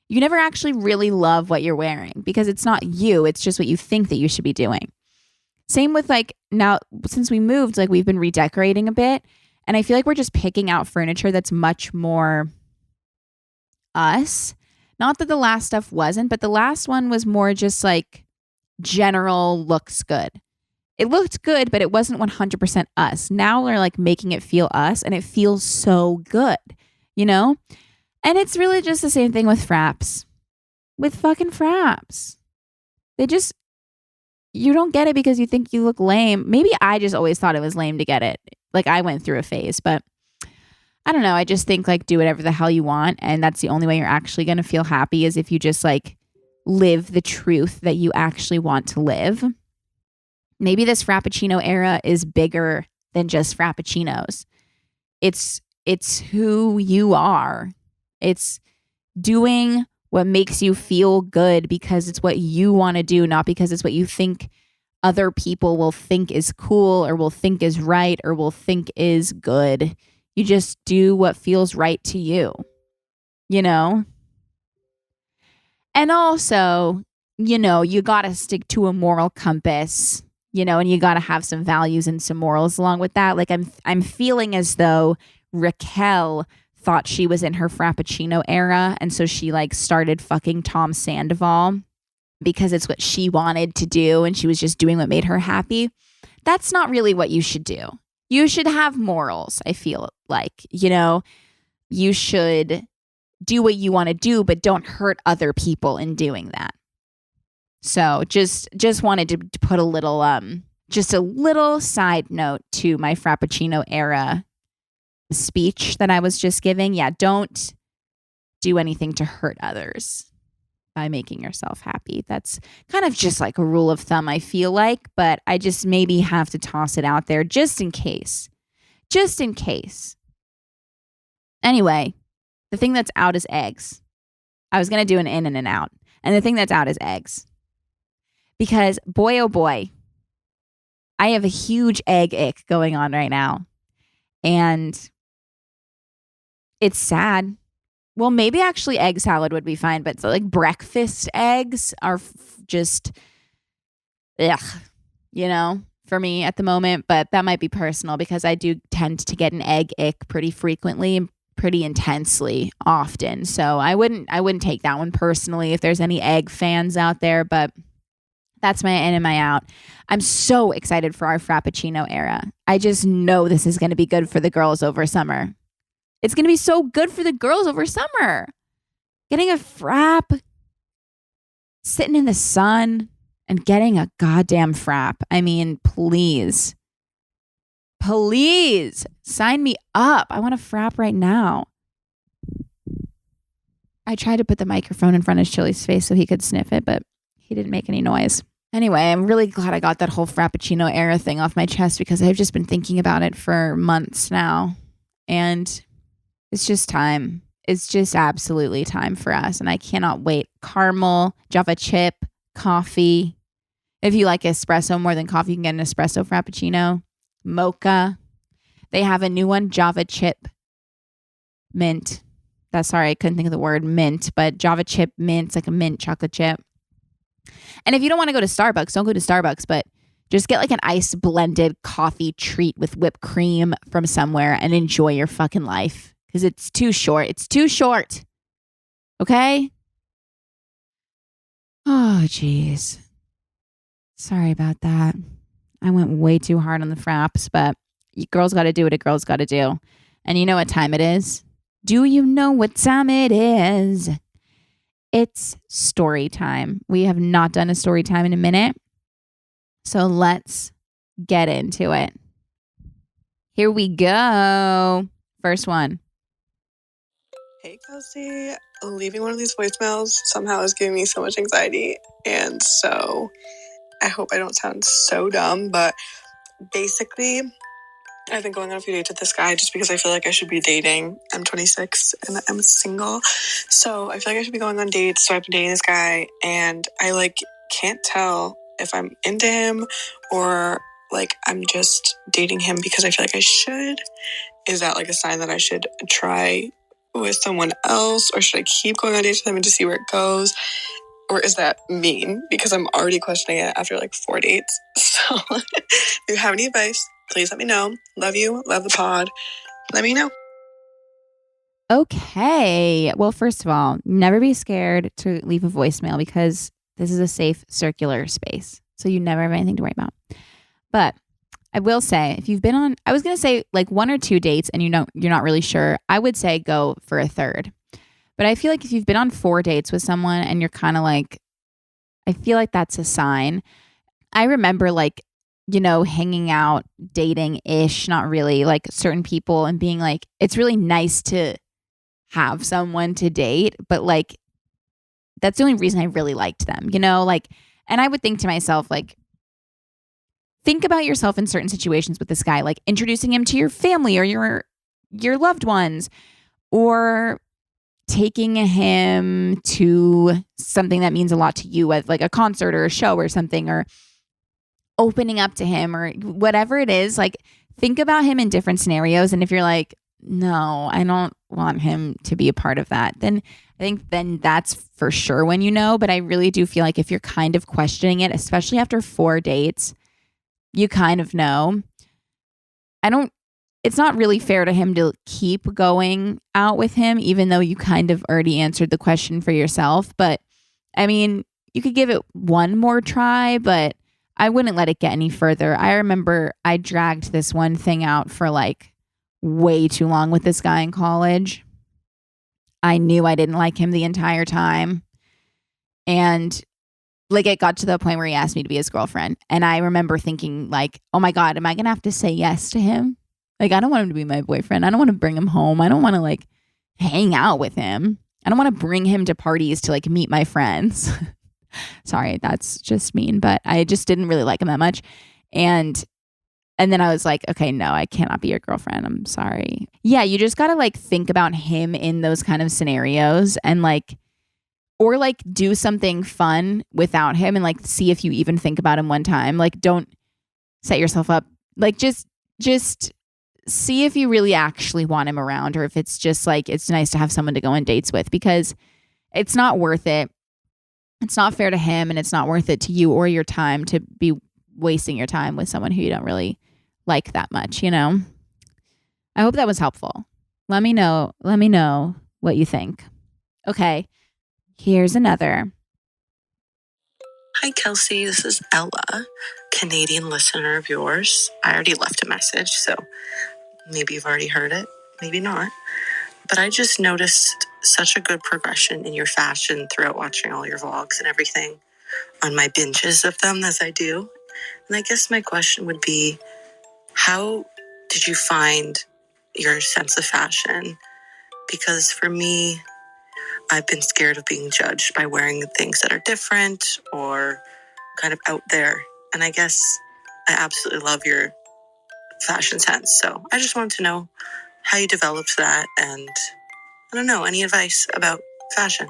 you never actually really love what you're wearing because it's not you. It's just what you think that you should be doing. Same with like now, since we moved, like we've been redecorating a bit, and I feel like we're just picking out furniture that's much more us. Not that the last stuff wasn't, but the last one was more just like general looks good. It looked good, but it wasn't 100% us. Now we're like making it feel us, and it feels so good, you know? And it's really just the same thing with Fraps. With fucking Fraps. You don't get it because you think you look lame. Maybe I just always thought it was lame to get it. Like I went through a phase, but I don't know. I just think like do whatever the hell you want. And that's the only way you're actually going to feel happy is if you just like live the truth that you actually want to live. Maybe this Frappuccino era is bigger than just Frappuccinos. It's who you are. It's doing what makes you feel good because it's what you want to do, not because it's what you think other people will think is cool or will think is right or will think is good. You just do what feels right to you, you know? And also, you know, you got to stick to a moral compass, you know, and you got to have some values and some morals along with that. Like I'm feeling as though Raquel thought she was in her Frappuccino era, and so she like started fucking Tom Sandoval because it's what she wanted to do and she was just doing what made her happy. That's not really what you should do. You should have morals, I feel like, you know, you should do what you want to do, but don't hurt other people in doing that. So just wanted to put a little just a little side note to my Frappuccino era speech that I was just giving. Yeah, don't do anything to hurt others by making yourself happy. That's kind of just like a rule of thumb, I feel like, but I just maybe have to toss it out there just in case. Just in case. Anyway, the thing that's out is eggs. I was going to do an in and an out. And the thing that's out is eggs. Because boy, oh boy, I have a huge egg ick going on right now. And it's sad. Well, maybe actually egg salad would be fine, but so like breakfast eggs are just, ugh, you know, for me at the moment. But that might be personal because I do tend to get an egg ick pretty frequently and pretty intensely often. So I wouldn't take that one personally if there's any egg fans out there, but that's my in and my out. I'm so excited for our Frappuccino era. I just know this is going to be good for the girls over summer. It's going to be so good for the girls over summer. Getting a frap, sitting in the sun, and getting a goddamn frap. I mean, please. Please sign me up. I want a frap right now. I tried to put the microphone in front of Chili's face so he could sniff it, but he didn't make any noise. Anyway, I'm really glad I got that whole Frappuccino era thing off my chest because I've just been thinking about it for months now. And it's just time. It's just absolutely time for us. And I cannot wait. Caramel, Java chip, coffee. If you like espresso more than coffee, you can get an espresso Frappuccino. Mocha. They have a new one, Java chip mint. Sorry, I couldn't think of the word mint, but Java chip mint. It's like a mint chocolate chip. And if you don't want to go to Starbucks, don't go to Starbucks, but just get like an ice blended coffee treat with whipped cream from somewhere and enjoy your fucking life. Because it's too short. It's too short. Okay? Oh, jeez. Sorry about that. I went way too hard on the fraps, but girls got to do what a girl's got to do. And you know what time it is? Do you know what time it is? It's story time. We have not done a story time in a minute. So let's get into it. Here we go. First one. Hey, Kelsey. Leaving one of these voicemails somehow is giving me so much anxiety. And so I hope I don't sound so dumb, but basically, I've been going on a few dates with this guy just because I feel like I should be dating. I'm 26 and I'm single. So I feel like I should be going on dates. So I've been dating this guy and I can't tell if I'm into him or I'm just dating him because I feel like I should. Is that a sign that I should try with someone else, or should I keep going on dates with him and just see where it goes? Or is that mean because I'm already questioning it after 4 dates? So if you have any advice, please let me know. Love you. Love the pod. Let me know. Okay. Well, first of all, never be scared to leave a voicemail because this is a safe circular space. So you never have anything to worry about. But I will say, if you've been on, I was going to say 1 or 2 dates and you're not really sure, I would say go for a third. But I feel like if you've been on 4 dates with someone and you're kind of I feel like that's a sign. I remember hanging out, dating-ish, not really, certain people and being it's really nice to have someone to date, but that's the only reason I really liked them, and I would think to myself, think about yourself in certain situations with this guy, introducing him to your family or your loved ones, or taking him to something that means a lot to you, like a concert or a show or something, or opening up to him or whatever it is. Think about him in different scenarios. And if you're no, I don't want him to be a part of that, then I think then that's for sure when you know. But I really do feel if you're kind of questioning it, especially after 4 dates, you kind of know. It's not really fair to him to keep going out with him, even though you kind of already answered the question for yourself. But I mean, you could give it one more try, but I wouldn't let it get any further. I remember I dragged this one thing out for way too long with this guy in college. I knew I didn't like him the entire time. And it got to the point where he asked me to be his girlfriend. And I remember thinking oh my God, am I going to have to say yes to him? I don't want him to be my boyfriend. I don't want to bring him home. I don't want to hang out with him. I don't want to bring him to parties to meet my friends. Sorry, that's just mean, but I just didn't really like him that much. And then I was okay, no, I cannot be your girlfriend. I'm sorry. Yeah, you just got to think about him in those kind of scenarios and or do something fun without him and see if you even think about him one time. Don't set yourself up. Just see if you really actually want him around, or if it's just it's nice to have someone to go on dates with, because it's not worth it. It's not fair to him, and it's not worth it to you or your time to be wasting your time with someone who you don't really like that much, I hope that was helpful. Let me know what you think. Okay, here's another. Hi, Kelsey. This is Ella, Canadian listener of yours. I already left a message, so maybe you've already heard it, maybe not. But I just noticed such a good progression in your fashion throughout watching all your vlogs and everything on my binges of them as I do. And I guess my question would be, how did you find your sense of fashion? Because for me, I've been scared of being judged by wearing things that are different or kind of out there. And I guess I absolutely love your fashion sense. So I just wanted to know how you developed that, and I don't know, any advice about fashion.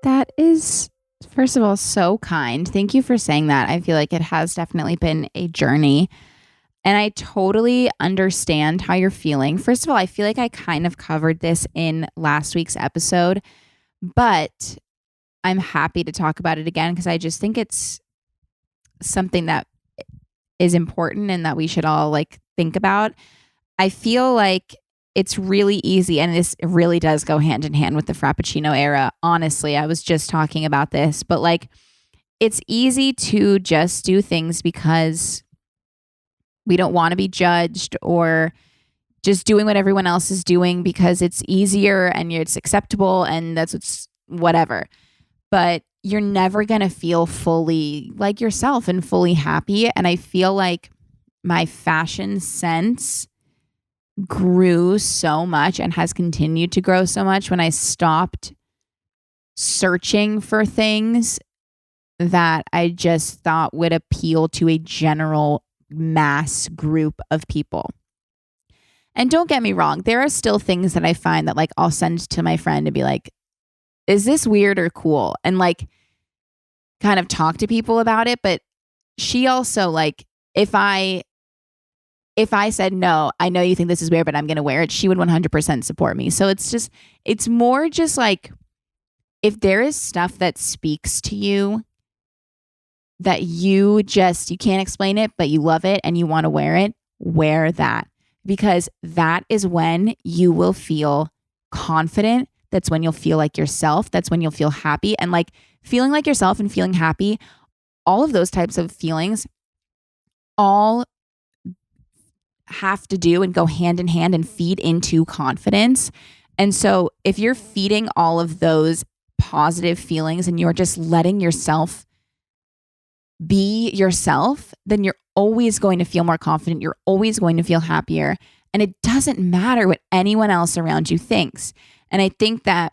That is, first of all, so kind. Thank you for saying that. I feel like it has definitely been a journey. And I totally understand how you're feeling. First of all, I feel like I kind of covered this in last week's episode, but I'm happy to talk about it again because I just think it's something that is important and that we should all think about. I feel like it's really easy, and this really does go hand in hand with the Frappuccino era. Honestly, I was just talking about this, but it's easy to just do things because we don't want to be judged, or just doing what everyone else is doing because it's easier and it's acceptable and that's what's whatever. But you're never going to feel fully like yourself and fully happy. And I feel like my fashion sense grew so much and has continued to grow so much when I stopped searching for things that I just thought would appeal to a general mass group of people. And don't get me wrong, there are still things that I find that like I'll send to my friend and be like, is this weird or cool? And like kind of talk to people about it. But she also like, if I said, no, I know you think this is weird, but I'm going to wear it, she would 100% support me. So it's more just like, if there is stuff that speaks to you that you can't explain it, but you love it and you want to wear that, because that is when you will feel confident. That's when you'll feel like yourself. That's when you'll feel happy. And like feeling like yourself and feeling happy, all of those types of feelings all have to do and go hand in hand and feed into confidence. And so if you're feeding all of those positive feelings and you're just letting yourself be yourself, then you're always going to feel more confident. You're always going to feel happier. And it doesn't matter what anyone else around you thinks. And I think that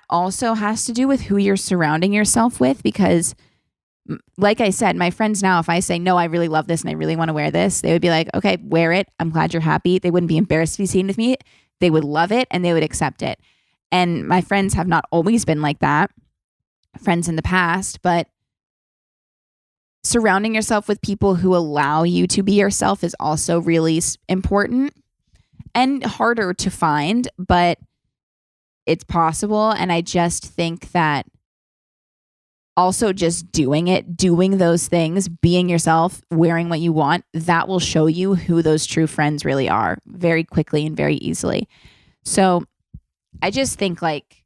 also has to do with who you're surrounding yourself with, because like I said, my friends now, if I say, no, I really love this and I really want to wear this, they would be like, okay, wear it. I'm glad you're happy. They wouldn't be embarrassed to be seen with me. They would love it and they would accept it. And my friends have not always been like that, friends in the past, but surrounding yourself with people who allow you to be yourself is also really important and harder to find, but it's possible. And I just think that also just doing those things, being yourself, wearing what you want, that will show you who those true friends really are very quickly and very easily. So I just think like,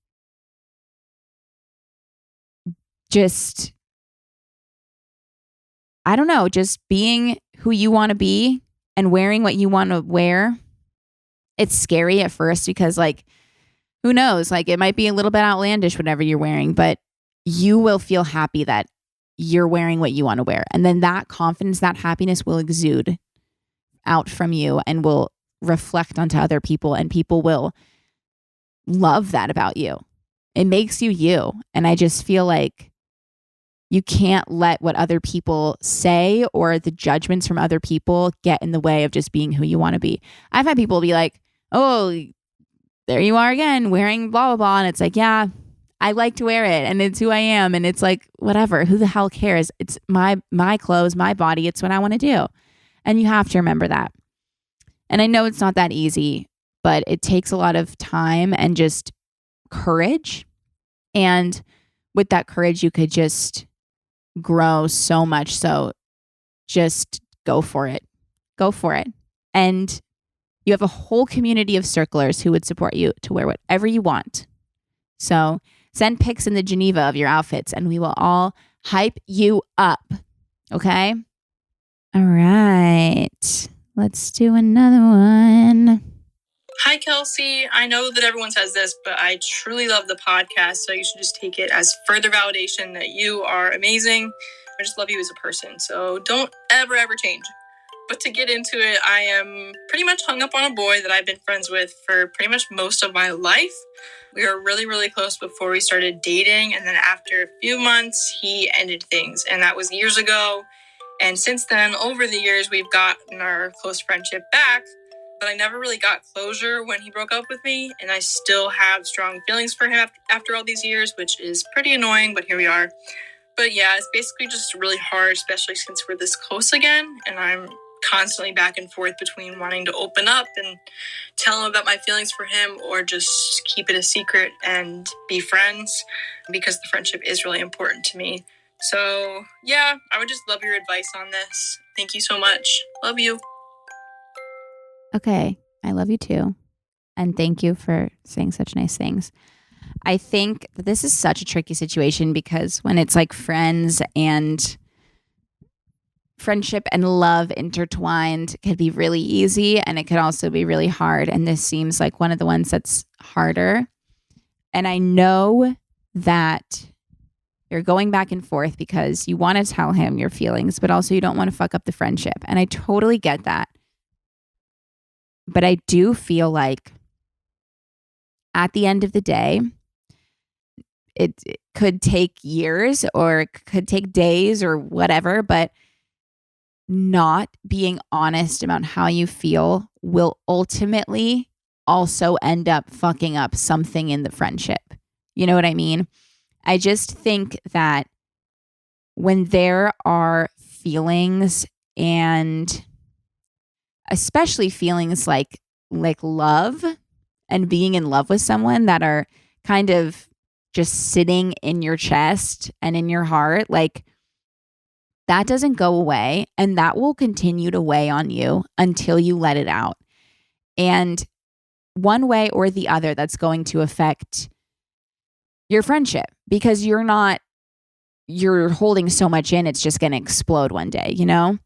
I don't know, just being who you want to be and wearing what you want to wear. It's scary at first because like, who knows? Like it might be a little bit outlandish whatever you're wearing, but you will feel happy that you're wearing what you want to wear. And then that confidence, that happiness will exude out from you and will reflect onto other people, and people will love that about you. It makes you you. And I just feel like you can't let what other people say or the judgments from other people get in the way of just being who you want to be. I've had people be like, oh, there you are again wearing blah, blah, blah. And it's like, yeah, I like to wear it and it's who I am. And it's like, whatever, who the hell cares? It's my clothes, my body. It's what I want to do. And you have to remember that. And I know it's not that easy, but it takes a lot of time and just courage. And with that courage, you could just grow so much. So just go for it. Go for it. And you have a whole community of circlers who would support you to wear whatever you want. So send pics in the Geneva of your outfits and we will all hype you up. Okay? All right. Let's do another one. Hi, Kelsey. I know that everyone says this, but I truly love the podcast, so you should just take it as further validation that you are amazing. I just love you as a person, so don't ever change. But to get into it, I am pretty much hung up on a boy that I've been friends with for pretty much most of my life. We were really, really close before we started dating, and then after a few months, he ended things, and that was years ago. And since then, over the years, we've gotten our close friendship back, but I never really got closure when he broke up with me, and I still have strong feelings for him after all these years, which is pretty annoying, but here we are. But yeah, it's basically just really hard, especially since we're this close again, and I'm constantly back and forth between wanting to open up and tell him about my feelings for him or just keep it a secret and be friends, because the friendship is really important to me. So yeah, I would just love your advice on this. Thank you so much. Love you. Okay. I love you too. And thank you for saying such nice things. I think that this is such a tricky situation because when it's like friends and friendship and love intertwined, it could be really easy and it could also be really hard. And this seems like one of the ones that's harder. And I know that you're going back and forth because you want to tell him your feelings, but also you don't want to fuck up the friendship. And I totally get that. But I do feel like at the end of the day, it could take years or it could take days or whatever, but not being honest about how you feel will ultimately also end up fucking up something in the friendship. You know what I mean? I just think that when there are feelings, and especially feelings like love and being in love with someone that are kind of just sitting in your chest and in your heart, like that doesn't go away and that will continue to weigh on you until you let it out. And one way or the other, that's going to affect your friendship because you're holding so much in, it's just going to explode one day, you know?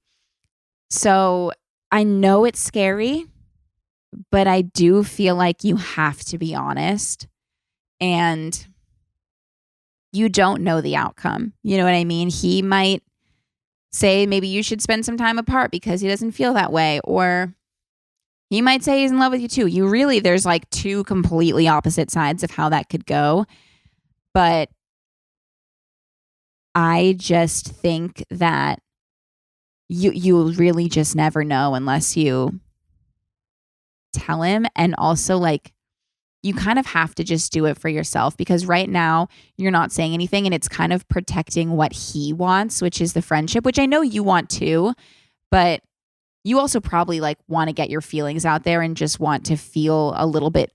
So I know it's scary, but I do feel like you have to be honest and you don't know the outcome. You know what I mean? He might say maybe you should spend some time apart because he doesn't feel that way, or he might say he's in love with you too. There's like two completely opposite sides of how that could go. But I just think that you really just never know unless you tell him. And also, like, you kind of have to just do it for yourself because right now you're not saying anything and it's kind of protecting what he wants, which is the friendship, which I know you want too, but you also probably like want to get your feelings out there and just want to feel a little bit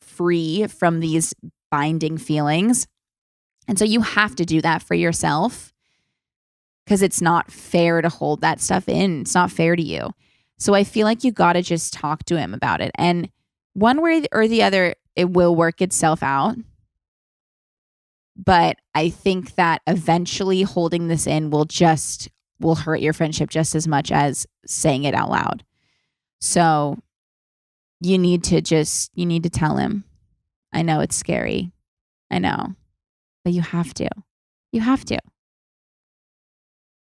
free from these binding feelings. And so you have to do that for yourself because it's not fair to hold that stuff in. It's not fair to you. So I feel like you got to just talk to him about it. And one way or the other, it will work itself out. But I think that eventually holding this in will hurt your friendship just as much as saying it out loud. So you need to tell him. I know it's scary. I know. But you have to. You have to.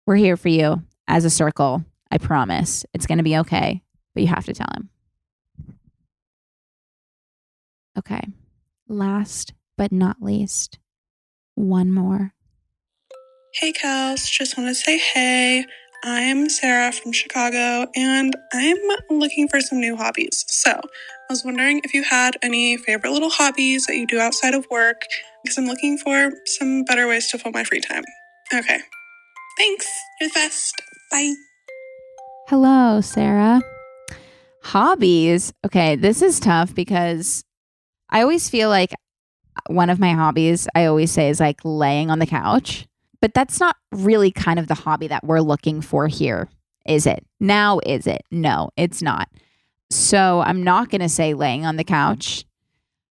We're here for you as a circle. I promise. It's going to be okay. But you have to tell him. Okay. Last but not least, one more. Hey, Kels. Just want to say hey. I'm Sarah from Chicago, and I'm looking for some new hobbies. So I was wondering if you had any favorite little hobbies that you do outside of work, because I'm looking for some better ways to fill my free time. Okay. Thanks. You're the best. Bye. Hello, Sarah. Hobbies. Okay, this is tough because I always feel like one of my hobbies I always say is like laying on the couch. But that's not really kind of the hobby that we're looking for here, is it? Now, is it? No, it's not. So I'm not going to say laying on the couch.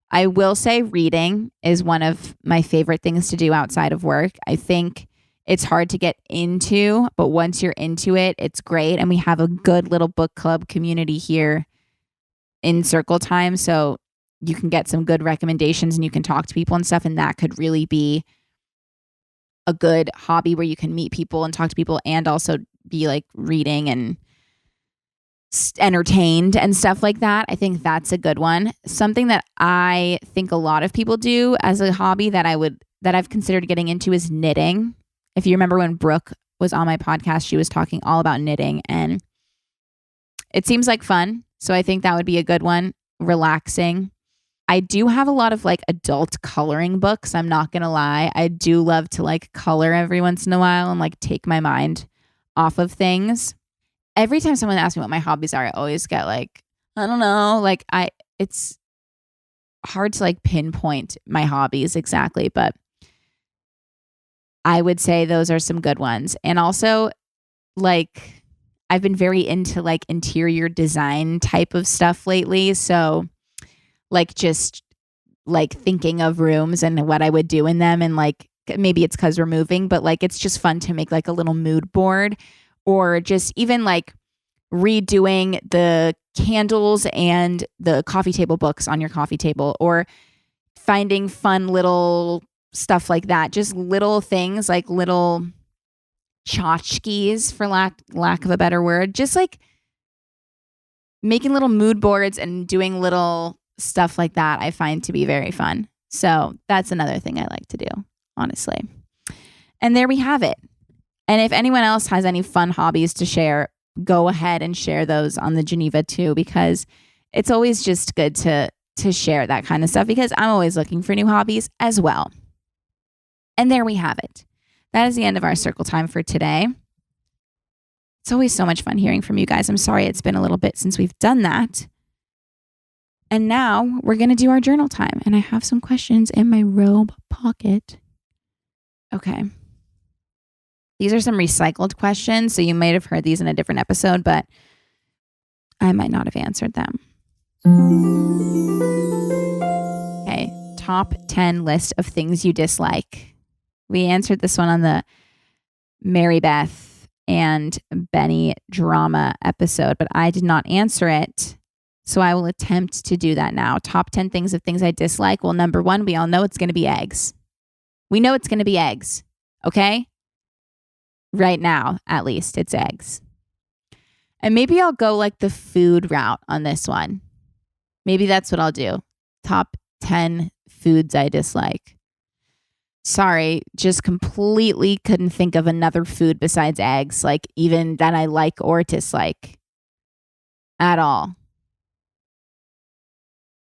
I will say reading is one of my favorite things to do outside of work. I think it's hard to get into, but once you're into it, it's great. And we have a good little book club community here in Circle Time. So you can get some good recommendations and you can talk to people and stuff. And that could really be a good hobby where you can meet people and talk to people and also be like reading and entertained and stuff like that. I think that's a good one. Something that I think a lot of people do as a hobby that I've considered getting into is knitting. If you remember when Brooke was on my podcast, she was talking all about knitting and it seems like fun. So I think that would be a good one. Relaxing. I do have a lot of like adult coloring books. I'm not going to lie. I do love to like color every once in a while and like take my mind off of things. Every time someone asks me what my hobbies are, I always get like, I don't know, like it's hard to like pinpoint my hobbies exactly, but I would say those are some good ones. And also like I've been very into like interior design type of stuff lately. So like just like thinking of rooms and what I would do in them. And like, maybe it's because we're moving, but like, it's just fun to make like a little mood board, or just even like redoing the candles and the coffee table books on your coffee table, or finding fun little stuff like that. Just little things, like little tchotchkes, for lack of a better word. Just like making little mood boards and doing little stuff like that, I find to be very fun. So that's another thing I like to do, honestly. And there we have it. And if anyone else has any fun hobbies to share, go ahead and share those on the Geneva too, because it's always just good to share that kind of stuff, because I'm always looking for new hobbies as well. And there we have it. That is the end of our circle time for today. It's always so much fun hearing from you guys. I'm sorry it's been a little bit since we've done that. And now we're going to do our journal time. And I have some questions in my robe pocket. Okay. These are some recycled questions. So you might have heard these in a different episode, but I might not have answered them. Okay. Top 10 list of things you dislike. We answered this one on the Mary Beth and Benny drama episode, but I did not answer it. So I will attempt to do that now. Top 10 things of things I dislike. Well, number one, we all know it's going to be eggs. We know it's going to be eggs. Okay? Right now, at least, it's eggs. And maybe I'll go like the food route on this one. Maybe that's what I'll do. Top 10 foods I dislike. Sorry, just completely couldn't think of another food besides eggs, like even that I like or dislike at all.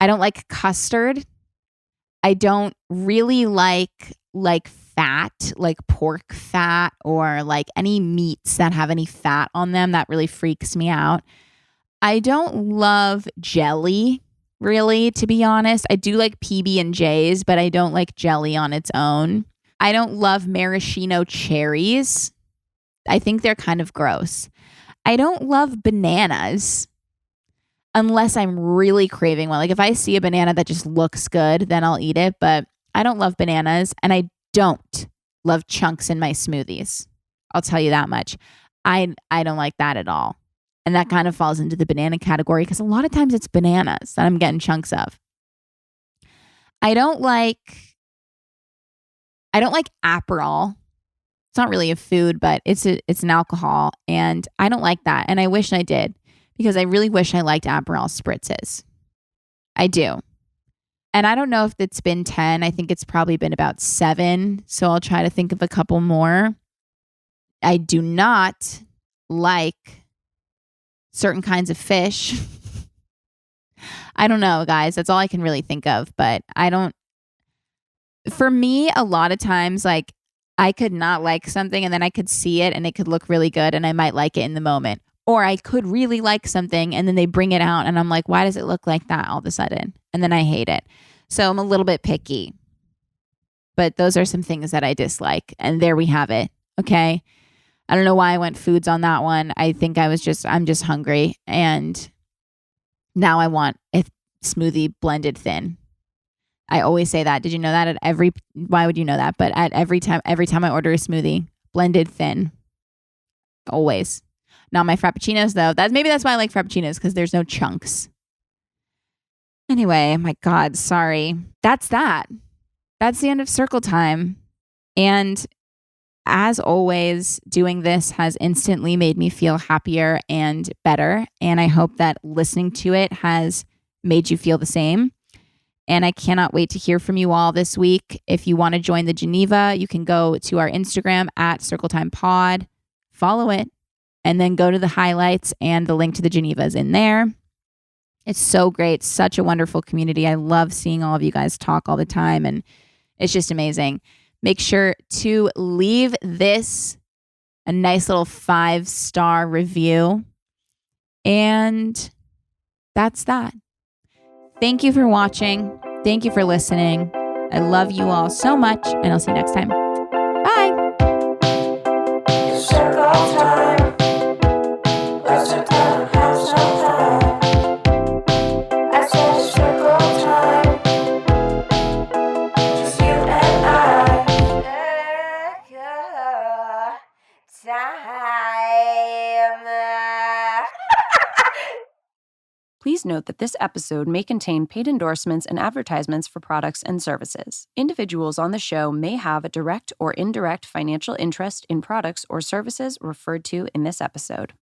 I don't like custard. I don't really like fat, like pork fat, or like any meats that have any fat on them. That really freaks me out. I don't love jelly, really, to be honest. I do like PB&Js, but I don't like jelly on its own. I don't love maraschino cherries. I think they're kind of gross. I don't love bananas unless I'm really craving one. Like if I see a banana that just looks good, then I'll eat it. But I don't love bananas, and I don't love chunks in my smoothies. I'll tell you that much. I don't like that at all. And that kind of falls into the banana category, because a lot of times it's bananas that I'm getting chunks of. I don't like Aperol. It's not really a food, but it's an alcohol, and I don't like that. And I wish I did, because I really wish I liked Aperol spritzes. I do. And I don't know if it's been 10. I think it's probably been about 7. So I'll try to think of a couple more. I do not like certain kinds of fish. I don't know, guys. That's all I can really think of. But for me, a lot of times, like I could not like something, and then I could see it and it could look really good, and I might like it in the moment. Or I could really like something, and then they bring it out and I'm like, why does it look like that all of a sudden? And then I hate it. So I'm a little bit picky. But those are some things that I dislike. And there we have it. Okay. I don't know why I went foods on that one. I think I'm just hungry. And now I want a smoothie blended thin. I always say that. Did you know that why would you know that? But at every time I order a smoothie, blended thin. Always. Not my Frappuccinos though. Maybe that's why I like Frappuccinos, because there's no chunks. Anyway, my God, sorry. That's that. That's the end of circle time. And as always, doing this has instantly made me feel happier and better. And I hope that listening to it has made you feel the same. And I cannot wait to hear from you all this week. If you want to join the Geneva, you can go to our Instagram at CircleTimePod, follow it, and then go to the highlights, and the link to the Geneva is in there. It's so great. Such a wonderful community. I love seeing all of you guys talk all the time, and it's just amazing. Make sure to leave this a nice little 5-star review. And that's that. Thank you for watching. Thank you for listening. I love you all so much, and I'll see you next time. Bye. Please note that this episode may contain paid endorsements and advertisements for products and services. Individuals on the show may have a direct or indirect financial interest in products or services referred to in this episode.